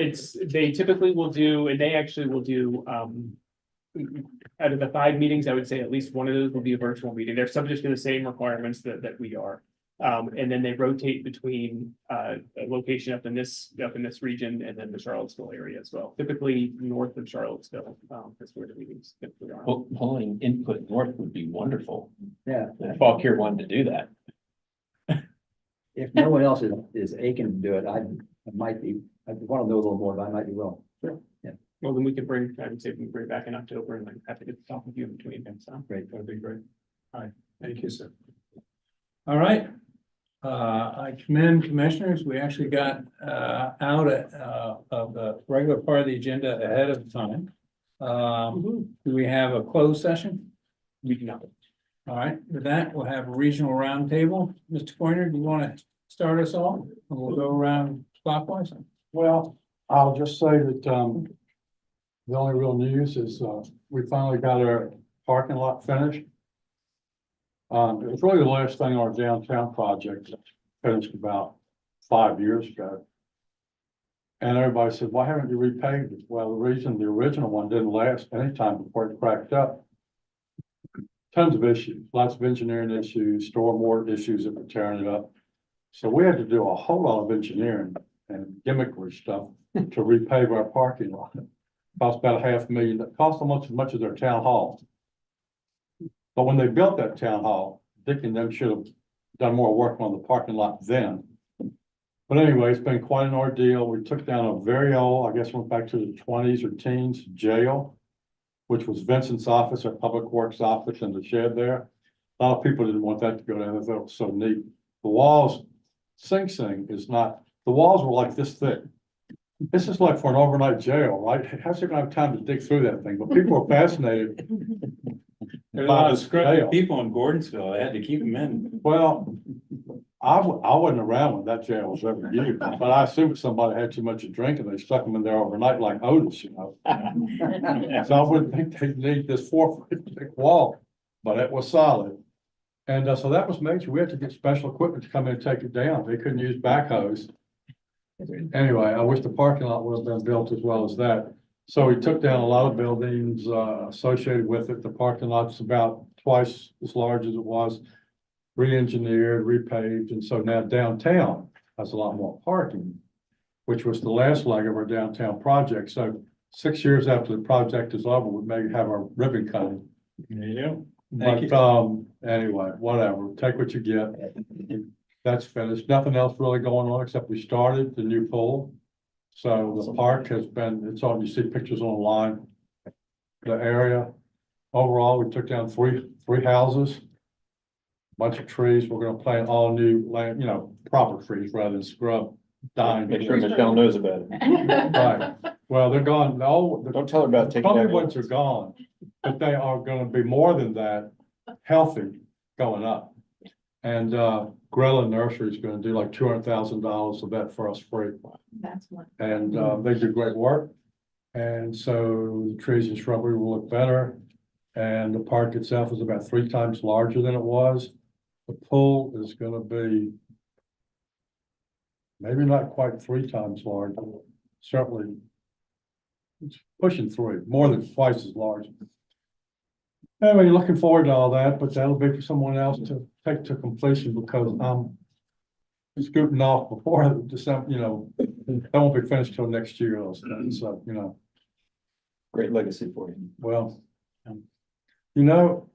they typically will do, and they actually will do, out of the 5 meetings, I would say at least one of those will be a virtual meeting. They're subject to the same requirements that we are. And then they rotate between a location up in this region and then the Charlottesville area as well. Typically north of Charlottesville, that's where the meetings typically are. Pulling input north would be wonderful. Yeah. If Fauquier wanted to do that. If no one else is aching to do it, I want to know a little more, but I might be wrong. Sure. Yeah. Well, then I would say we can bring it back in October and then have to get to talk with you in between them. So Great. That'd be great. All right, thank you, sir. All right. I commend commissioners. We actually got out of the regular part of the agenda ahead of time. Do we have a closed session? we do not. All right, with that, we'll have a regional roundtable. Mr. Pointer, do you want to start us off? And we'll go around clockwise. Well, I'll just say that, the only real news is, we finally got our parking lot finished. It was really the last thing on our downtown project, finished about 5 years ago. And everybody said, why haven't you repaved it? Well, the reason the original one didn't last any time before it cracked up. Tons of issues, lots of engineering issues, stormwater issues that were tearing it up. So we had to do a whole lot of engineering and gimmickry stuff to repave our parking lot. Cost about $500,000. That cost almost as much as their town hall. But when they built that town hall, Dick and them should have done more work on the parking lot then. But anyway, it's been quite an ordeal. We took down a very old, I guess went back to the 20s or teens jail, which was Vincent's office, our public works office in the shed there. A lot of people didn't want that to go down. They thought it was so neat. The walls, Sing Sing is not, the walls were like this thick. This is like for an overnight jail, right? How's they gonna have time to dig through that thing? But people are fascinated. There's a lot of scrubbed people in Gordonsville. I had to keep them in. Well, I wasn't around when that jail was ever used, but I assume somebody had too much to drink and they stuck them in there overnight like Otis, you know? So I wouldn't think they'd need this 4-foot thick wall, but it was solid. And so that was major. We had to get special equipment to come in and take it down. They couldn't use backhoes. Anyway, I wish the parking lot would have been built as well as that. So we took down a lot of buildings associated with it. The parking lot's about twice as large as it was, re-engineered, repaved, and so now downtown has a lot more parking, which was the last leg of our downtown project. So 6 years after the project is over, we may have our ribbon cutting. Yeah. But anyway, whatever, take what you get. That's finished. Nothing else really going on except we started the new pool. So the park has been, it's on, you see pictures online. The area, overall, we took down three houses. Bunch of trees. We're gonna plant all new land, you know, proper trees rather than scrub dying. Make sure Michelle knows about it. Right. Well, they're gone. No, Don't tell her about taking probably down. ones are gone, but they are gonna be more than that, healthy going up. And Grella Nursery is gonna do like $200,000 of that for us free. That's one. And they do great work. And so the trees and shrubbery will look better. And the park itself is about 3 times larger than it was. The pool is gonna be maybe not quite 3 times large, but certainly it's pushing 3, more than twice as large. Anyway, looking forward to all that, but that'll be for someone else to take to completion because I'm scooting off before December, you know, that won't be finished till next year, those things, so, you know. Great legacy for you. Well, you know,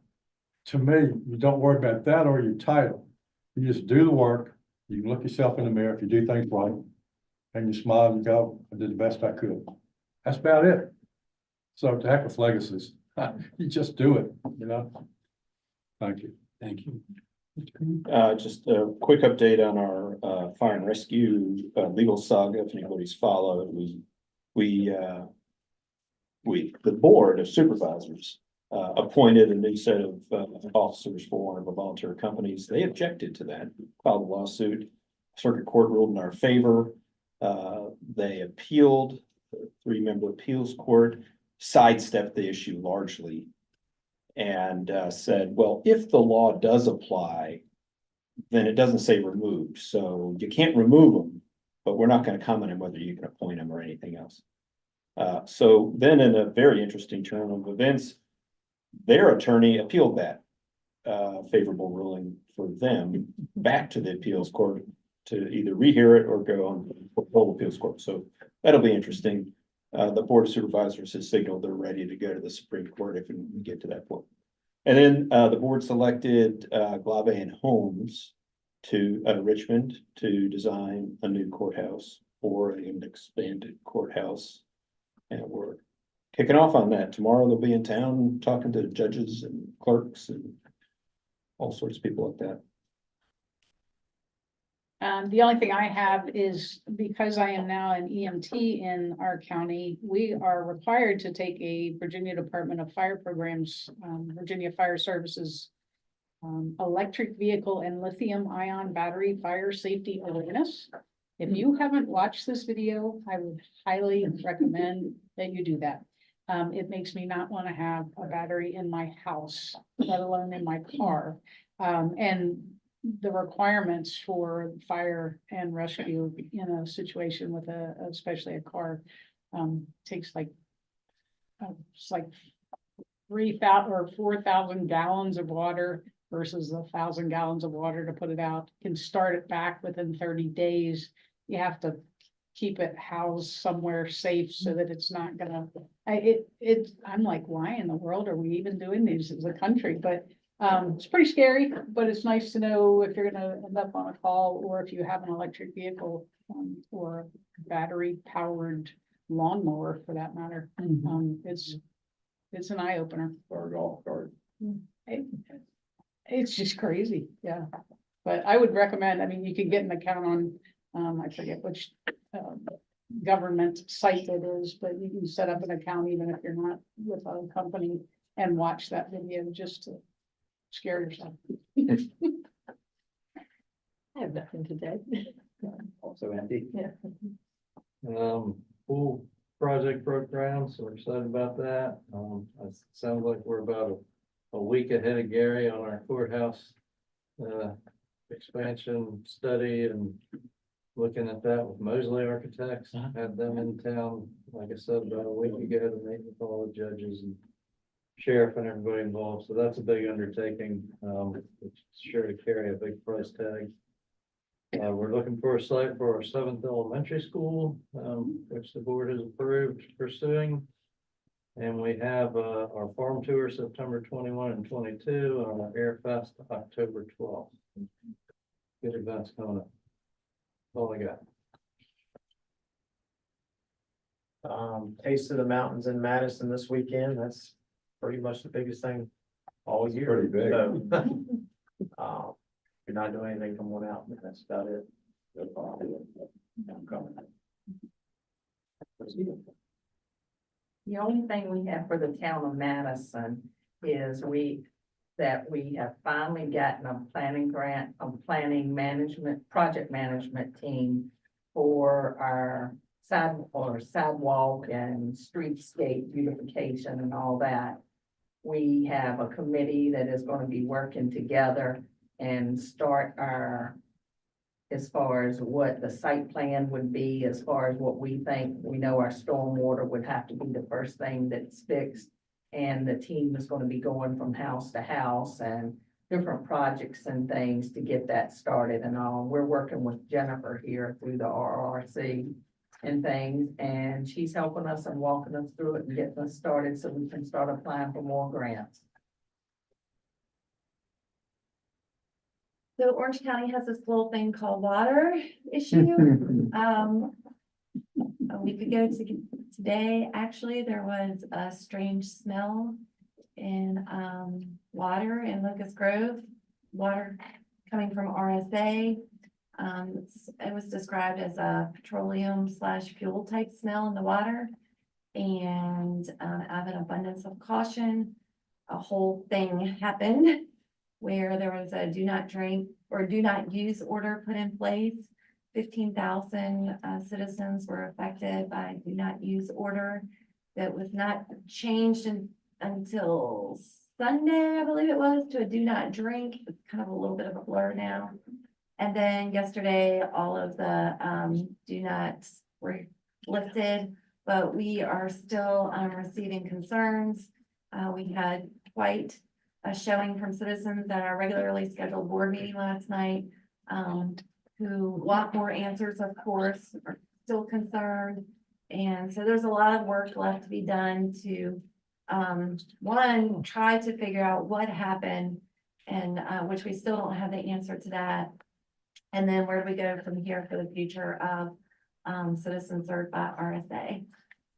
to me, you don't worry about that or your title. You just do the work. You can look yourself in the mirror if you do things right. And you smile and go, I did the best I could. That's about it. So to heck with legacies. You just do it, you know? Thank you. Thank you. Just a quick update on our fire and rescue legal saga, if anybody's followed, the board of supervisors appointed a new set of officers for one of the volunteer companies. They objected to that, filed a lawsuit. Circuit Court ruled in our favor. They appealed, the 3-member appeals court sidestepped the issue largely and said, well, if the law does apply, then it doesn't say removed. So you can't remove them, but we're not going to comment on whether you can appoint them or anything else. So then in a very interesting turn of events, their attorney appealed that favorable ruling for them back to the appeals court to either rehear it or go on the full appeals court. So that'll be interesting. The Board of Supervisors has signaled they're ready to go to the Supreme Court if we get to that point. And then the board selected Glave and Holmes to Richmond to design a new courthouse or an expanded courthouse. And we're kicking off on that. Tomorrow they'll be in town talking to judges and clerks and all sorts of people like that. The only thing I have is because I am now an EMT in our county, we are required to take a Virginia Department of Fire Programs, Virginia Fire Services, electric vehicle and lithium ion battery fire safety awareness. If you haven't watched this video, I would highly recommend that you do that. It makes me not want to have a battery in my house, let alone in my car. And the requirements for fire and rescue in a situation with especially a car, takes like, it's like 3,000 or 4,000 gallons of water versus 1,000 gallons of water to put it out. Can start it back within 30 days. You have to keep it housed somewhere safe so that it's not gonna, I'm like, why in the world are we even doing these as a country? But it's pretty scary, but it's nice to know if you're gonna end up on a call or if you have an electric vehicle or a battery powered lawnmower for that matter. It's an eye opener. Or golf cart. It's just crazy, yeah. But I would recommend, I mean, you can get an account on, I forget which government site it is, but you can set up an account even if you're not with a company and watch that video just to scare yourself. I have nothing today. Also empty. Yeah. Pool project broke ground, so we're excited about that. It sounds like we're about a week ahead of Gary on our courthouse expansion study and looking at that with Mosley Architects. Had them in town, like I said, about a week ago to meet with all the judges and sheriff and everybody involved. So that's a big undertaking. It's sure to carry a big price tag. We're looking for a site for our 7th elementary school, which the board has approved pursuing. And we have our farm tour September 21 and 22, and our Air Fest October 12th. Good events coming up. That's all I got. Taste of the Mountains in Madison this weekend. That's pretty much the biggest thing all year. Pretty big. So, if you're not doing anything, come on out, but that's about it. I'm coming. The only thing we have for the town of Madison is we have finally gotten a planning grant, a planning management, project management team for our sidewalk and streetscape beautification and all that. We have a committee that is going to be working together and start as far as what the site plan would be, as far as what we think. We know our stormwater would have to be the first thing that's fixed. And the team is going to be going from house to house and different projects and things to get that started and all. We're working with Jennifer here through the RRRC and things, and she's helping us and walking us through it and getting us started so we can start applying for more grants. So Orange County has this little thing called water issue. A week ago today, actually, there was a strange smell in water in Locust Grove, water coming from RSA. It was described as a petroleum/fuel type smell in the water. And out of an abundance of caution, a whole thing happened where there was a do not drink or do not use order put in place. 15,000 citizens were affected by do not use order that was not changed until Sunday, I believe it was, to a do not drink. It's kind of a little bit of a blur now. And then yesterday, all of the do nots were lifted, but we are still receiving concerns. We had quite a showing from citizens at our regularly scheduled board meeting last night, who want more answers, of course, are still concerned. And so there's a lot of work left to be done to, one, try to figure out what happened, and which we still don't have the answer to that. And then where do we go from here for the future of citizens served by RSA?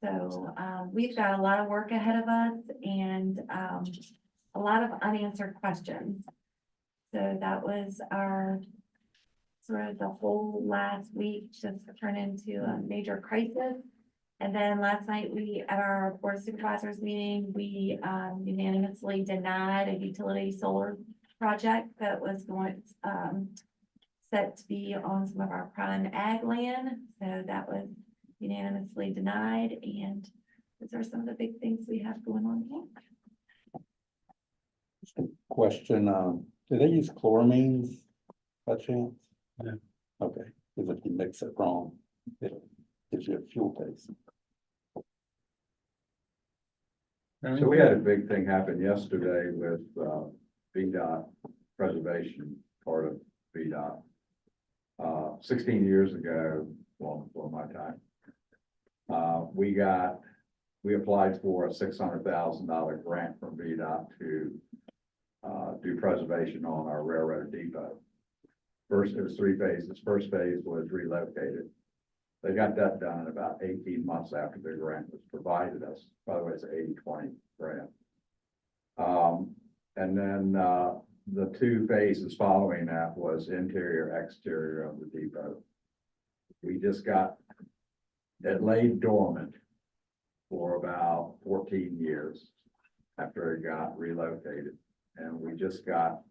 So we've got a lot of work ahead of us and a lot of unanswered questions. So that was our sort of the whole last week just turned into a major crisis. And then last night at our board of supervisors meeting, we unanimously denied a utility solar project that was going set to be on some of our prime ag land. So that was unanimously denied. And those are some of the big things we have going on here. Question, do they use chloramines by chance? No. Okay, because if you mix it wrong, it gives you a fuel taste. So we had a big thing happen yesterday with VDOT preservation, part of VDOT. 16 years ago, long before my time, we applied for a $600,000 grant from VDOT to do preservation on our railroad depot. First, it was 3 phases. First phase was relocated. They got that done in about 18 months after the grant was provided us. By the way, it's an 80-20 grant. And then the 2 phases following that was interior, exterior of the depot. We just got, it laid dormant for about 14 years after it got relocated. And we just got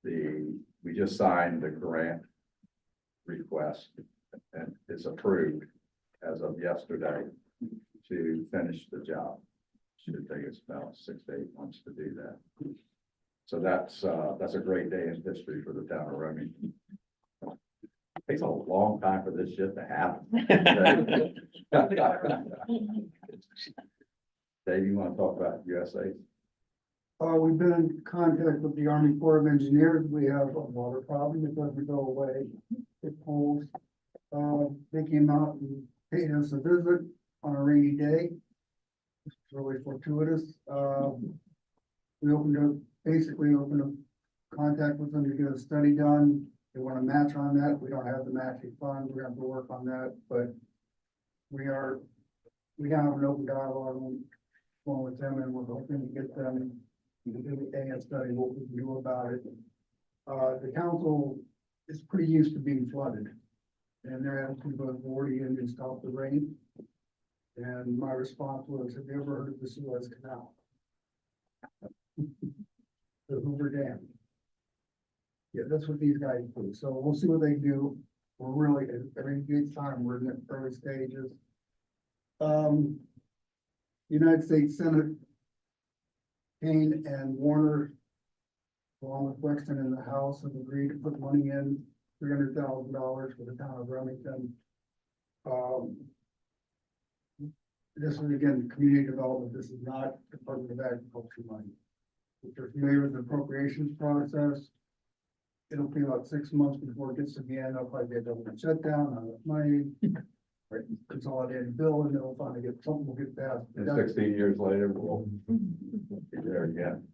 the we just signed the grant request and it's approved as of yesterday to finish the job. Should take us about 6 to 8 months to do that. So that's a great day in history for the town of Remington. Takes a long time for this shit to happen. Dave, you want to talk about USA? We've been in contact with the Army Corps of Engineers. We have a water problem. It doesn't go away. It pulls. They came out and paid us a visit on a rainy day. It's really fortuitous. We basically opened a contact with them to get a study done. They want a match on that. We don't have the matching funds. We're gonna have to work on that, but we have an open dialogue going with them, and we're hoping to get them to do a study, what we can do about it. The council is pretty used to being flooded, and they're asking for authority and to stop the rain. And my response was, have you ever heard of the Suez Canal? The Hoover Dam. Yeah, that's what these guys do. So we'll see what they do. We're really, every good time, we're in the early stages. United States Senate, Kane and Warner, along with Wexton in the House, have agreed to put money in, $300,000 for the town of Remington. This is again, community development. This is not Department of Agriculture money. If you're familiar with the appropriations process, it'll be about 6 months before it gets to the end. I'll probably get government shutdown, not enough money, consolidated bill, and they'll finally get, something will get passed. And 16 years later, we'll be there again.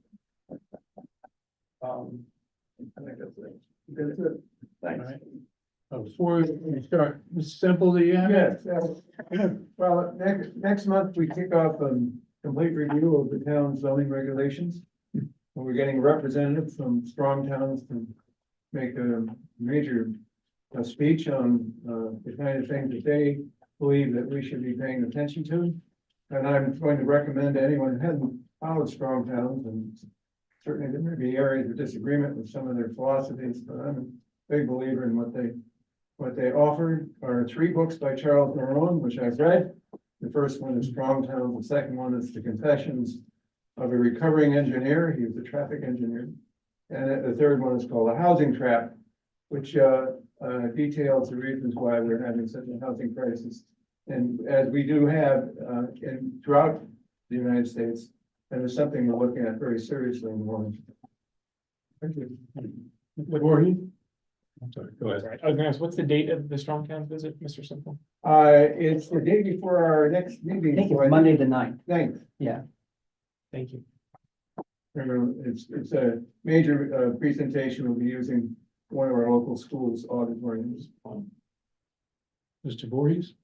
I think that's it. That's it. Thanks. Before we start, Ms. Simple, do you have? Yes, well, next month we kick off a complete review of the town's zoning regulations. And we're getting representatives from strong towns to make a major speech on the kind of things that they believe that we should be paying attention to. And I'm going to recommend to anyone who hasn't followed strong towns, and certainly there may be areas of disagreement with some of their philosophies, but I'm a big believer in what they offer are 3 books by Charles Maroon, which I've read. The first one is Strong Towns. The second one is The Confessions of a Recovering Engineer. He was a traffic engineer. And the third one is called A Housing Trap, which details the reasons why we're having such a housing crisis. And as we do have throughout the United States, and it's something we're looking at very seriously in Warren. Thank you. I'm sorry, go ahead. I was gonna ask, what's the date of the Strong Towns visit, Mr. Simple? It's the day before our next meeting. I think it's Monday the 9th. 9th. Yeah. Thank you. Remember, it's a major presentation. We'll be using one of our local schools auditoriums. Mr. Voorhees?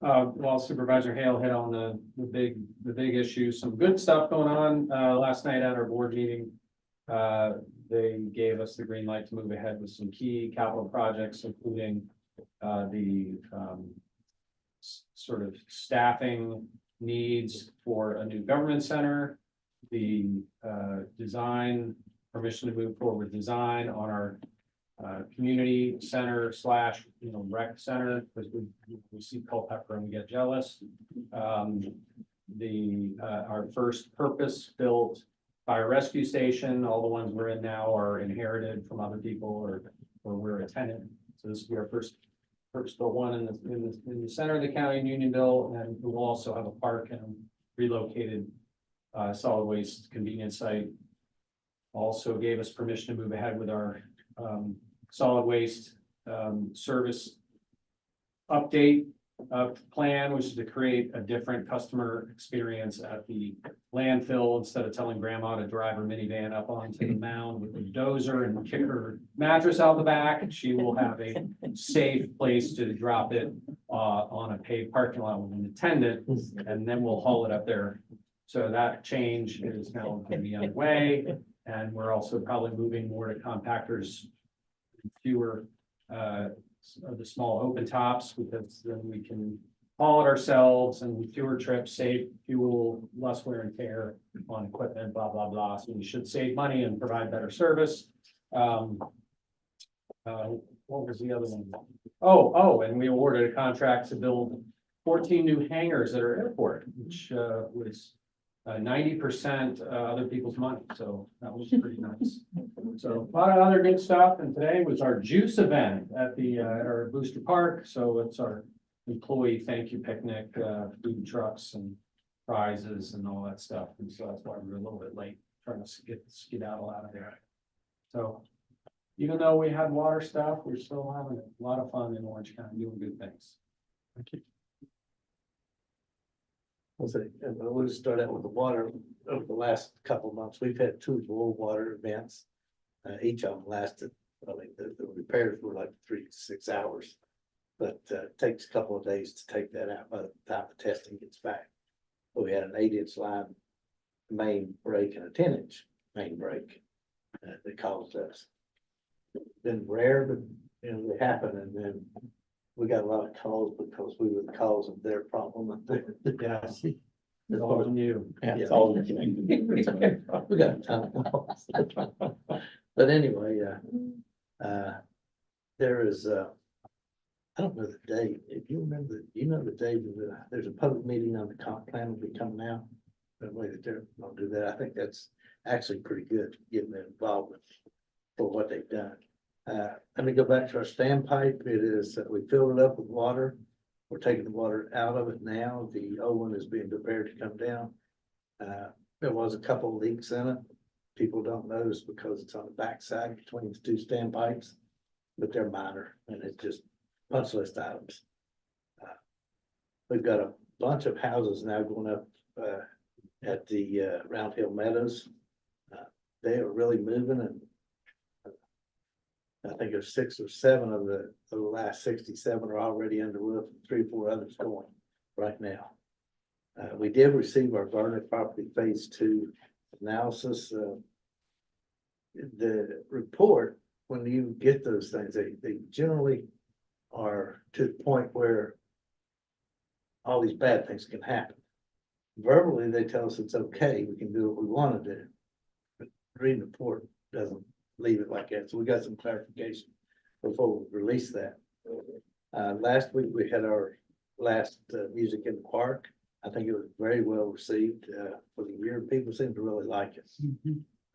Well, Supervisor Hale hit on the big issue, some good stuff going on, last night at our board meeting. They gave us the green light to move ahead with some key capital projects, including, the, sort of staffing needs for a new government center, the, design, permission to move forward with design on our community center / rec center, because we see Culpeper and we get jealous. Our first purpose-built fire rescue station, all the ones we're in now are inherited from other people or we're a tenant. So this will be our first purpose-built one in the center of the county in Unionville, and we will also have a park and relocated solid waste convenience site. Also gave us permission to move ahead with our solid waste service update plan, which is to create a different customer experience at the landfill. Instead of telling grandma to drive her minivan up onto the mound with a dozer and kick her mattress out the back, she will have a safe place to drop it on a paved parking lot with an attendant, and then we'll haul it up there. So that change is now going to be underway, and we're also probably moving more to compactors, fewer of the small open tops, because then we can haul it ourselves and fewer trips, save fuel, less wear and tear on equipment, blah, blah, blah. So we should save money and provide better service. What was the other one? Oh, and we awarded a contract to build 14 new hangars at our airport, which was 90% other people's money, so that was pretty nice. So a lot of other good stuff, and today was our juice event at at our Booster Park, so it's our employee thank you picnic, food trucks and prizes and all that stuff, and so that's why we were a little bit late trying to get skedaddle out of there. So even though we had water stuff, we're still having a lot of fun in Orange County doing good things. Thank you. I'll say, and we'll just start out with the water. Over the last couple of months, we've had 2 boil water events. Each of them lasted, I mean, the repairs were like 3 to 6 hours. But it takes a couple of days to take that out by the time the testing gets back. So we had an 8-inch line main break and a 10-inch main break that caused us. Been rare, but you know, they happen, and then we got a lot of calls because we were the cause of their problem. Yeah, it's all on you. Yeah, It's all we got time. But anyway, there is, I don't know the date. If you remember, you know the date of there's a public meeting on the comp plan will be coming out. The way that they're gonna do that, I think that's actually pretty good, getting their involvement for what they've done. Let me go back to our standpipe. It is, we filled it up with water. We're taking the water out of it now. The old one is being prepared to come down. There was a couple of leaks in it. People don't notice because it's on the backside between the 2 standpipes, but they're minor and it's just punch list items. We've got a bunch of houses now going up at the Round Hill Meadows. They are really moving, and I think there's 6 or 7 of the last 67 are already under roof, 3 or 4 others going right now. We did receive our Garnet property phase 2 analysis. The report, when you get those things, they generally are to the point where all these bad things can happen. Verbally, they tell us it's okay, we can do what we want to do. But reading the report doesn't leave it like that. So we got some clarification before we release that. Last week we had our last music in the park. I think it was very well received for the year. People seem to really like it.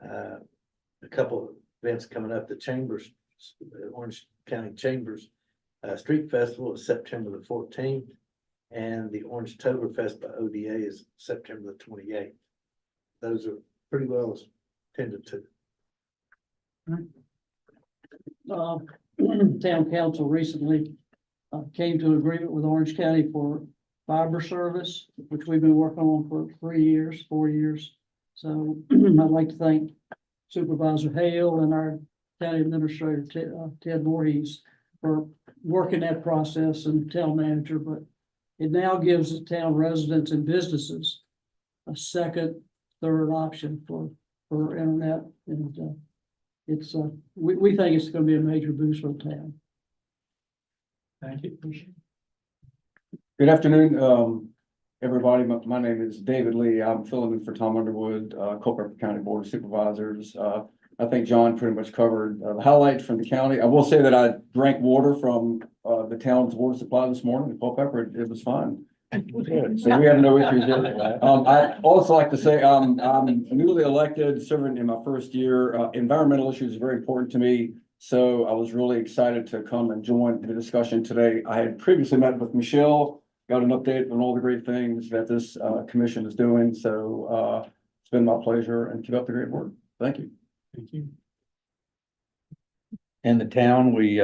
A couple of events coming up. The Chambers, Orange County Chambers Street Festival is September the 14th, and the Orange Toberfest by ODA is September the 28th. Those are pretty well attended to. Town council recently came to agreement with Orange County for fiber service, which we've been working on for 4 years. So I'd like to thank Supervisor Hale and our county administrator, Ted Voorhees, for working that process, and town manager, but it now gives the town residents and businesses a second, third option for internet, and it's we think it's going to be a major boost for the town. Thank you. Good afternoon, everybody. My name is David Lee. I'm filling in for Tom Underwood, Culpeper County Board of Supervisors. I think John pretty much covered the highlights from the county. I will say that I drank water from the town's water supply this morning in Culpeper. It was fine. So we have no issues there. I also like to say I'm newly elected, serving in my first year. Environmental issues are very important to me. So I was really excited to come and join the discussion today. I had previously met with Michelle, got an update on all the great things that this commission is doing. So it's been my pleasure, and keep up the great work. Thank you. Thank you. In the town, we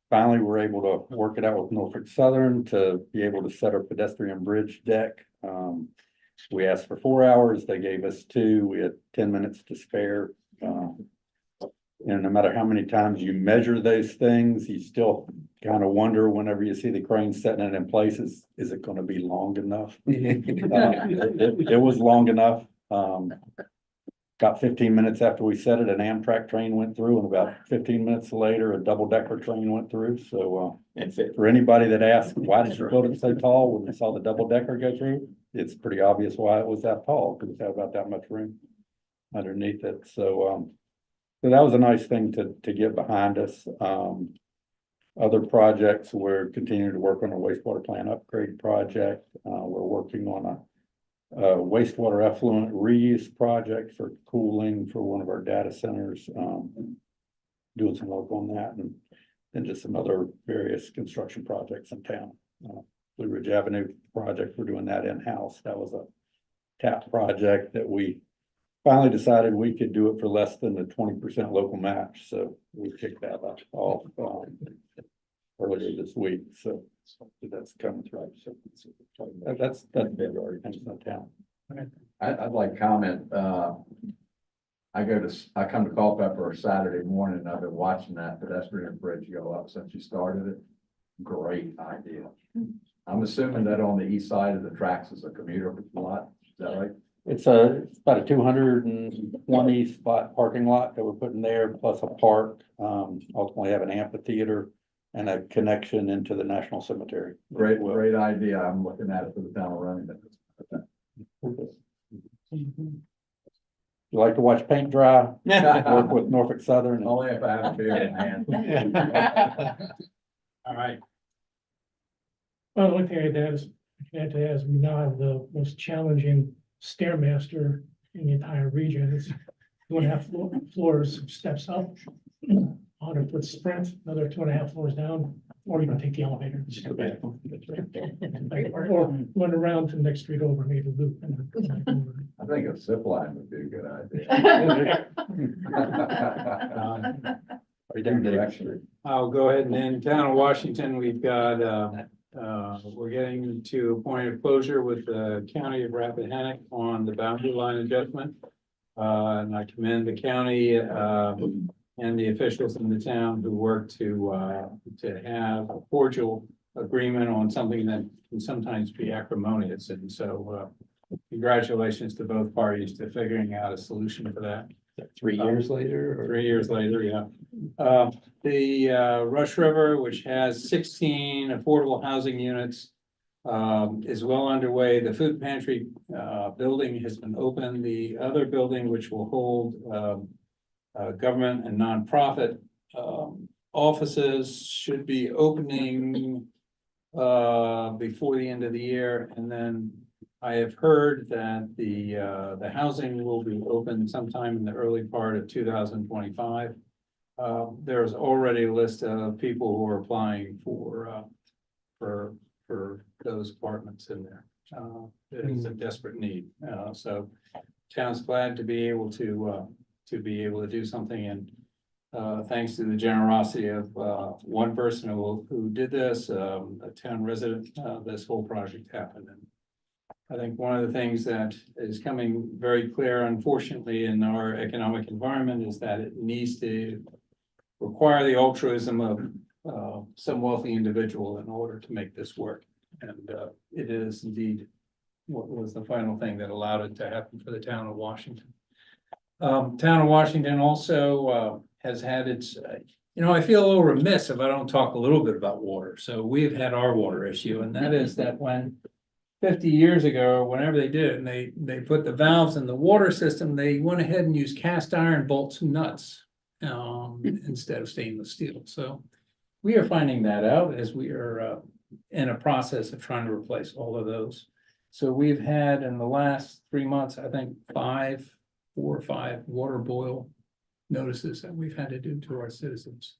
finally were able to work it out with Norfolk Southern to be able to set our pedestrian bridge deck. We asked for 4 hours, they gave us 2, we had 10 minutes to spare. And no matter how many times you measure those things, you still kind of wonder whenever you see the crane setting it in place, is it going to be long enough? It was long enough. About 15 minutes after we set it, an Amtrak train went through, and about 15 minutes later, a double-decker train went through. So for anybody that asked, why did you build it so tall when you saw the double-decker go through? It's pretty obvious why it was that tall, because it had about that much room underneath it. So So that was a nice thing to get behind us. Other projects, we're continuing to work on a wastewater plant upgrade project. We're working on a wastewater effluent reuse project for cooling for one of our data centers. Doing some work on that and just some other various construction projects in town. Blue Ridge Avenue project, we're doing that in-house. That was a TAP project that we finally decided we could do it for less than the 20% local match. So we kicked that off earlier this week. So that's coming through. So that's big already comes in town. I'd like to comment, I come to Culpeper Saturday morning, and I've been watching that pedestrian bridge go up since you started it. Great idea. I'm assuming that on the east side of the tracks is a commuter lot, is that right? It's about a 220 spot parking lot that we're putting there, plus a park, ultimately have an amphitheater and a connection into the National Cemetery. Great idea. I'm looking at it for the town of Remington. You like to watch paint dry? Work with Norfolk Southern. Only if I have a beer in hand. All right. Well, the only thing I'd add is we now have the most challenging stairmaster in the entire region. It's 2.5 floors, steps up, 100-foot sprint, another 2.5 floors down, or you can take the elevator. Or run around to the next street over, maybe loop. I think a zip line would be a good idea. Are you done, Dave? I'll go ahead and in town of Washington, we've got, we're getting to a point of closure with the county of Rappahannock on the boundary line adjustment. And I commend the county, and the officials in the town who worked to have a cordial agreement on something that can sometimes be acrimonious. And so, congratulations to both parties to figuring out a solution for that. 3 years later? Or? 3 years later, yeah. The Rush River, which has 16 affordable housing units, is well underway. The food pantry building has been opened. The other building, which will hold government and nonprofit offices, should be opening before the end of the year. And then I have heard that the housing will be open sometime in the early part of 2025. There's already a list of people who are applying for those apartments in there. It is a desperate need. So town's glad to be able to do something, and thanks to the generosity of one person who did this, a town resident, this whole project happened. And I think one of the things that is coming very clear, unfortunately, in our economic environment is that it needs to require the altruism of some wealthy individual in order to make this work. And it is indeed what was the final thing that allowed it to happen for the town of Washington. Town of Washington also has had its, I feel a little remiss if I don't talk a little bit about water. So we've had our water issue, and that is that when 50 years ago, or whenever they did it, and they put the valves in the water system, they went ahead and used cast iron bolts and nuts instead of stainless steel. So we are finding that out as we are in a process of trying to replace all of those. So we've had in the last 3 months, I think 4 or 5 water boil notices that we've had to do to our citizens.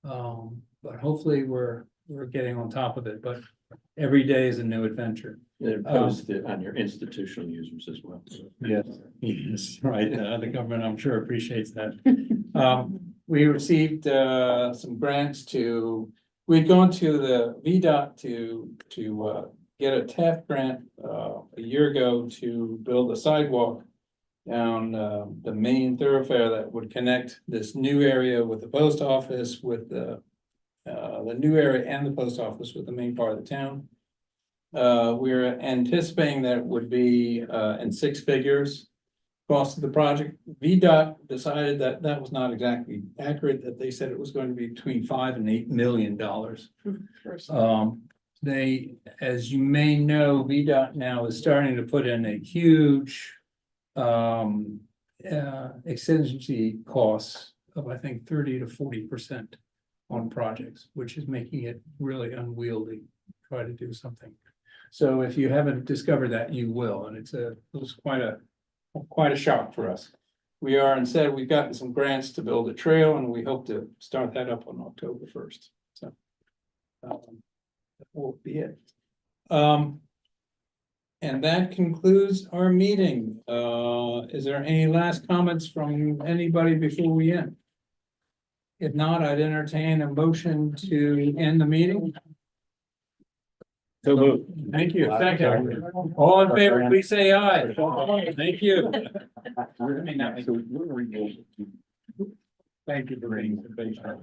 But hopefully we're getting on top of it, but every day is a new adventure. They're posted on your institutional users as well. Yes, right. The government, I'm sure, appreciates that. We received some grants we'd gone to the VDOT to get a TAF grant a year ago to build a sidewalk down the main thoroughfare that would connect this new area with the post office, with the new area and the post office with the main part of the town. We're anticipating that it would be in 6 figures. Cost of the project. VDOT decided that that was not exactly accurate, that they said it was going to be between $5 and $8 million. They, as you may know, VDOT now is starting to put in a huge contingency costs of, I think, 30 to 40% on projects, which is making it really unwieldy, to try to do something. So if you haven't discovered that, you will, and it was quite a shock for us. We are instead, we've gotten some grants to build a trail, and we hope to start that up on October 1st. So that will be it. And that concludes our meeting. Is there any last comments from anybody before we end? If not, I'd entertain a motion to end the meeting. So moved. Thank you. Second. All in favor, please say aye. Thank you. Thank you for being patient.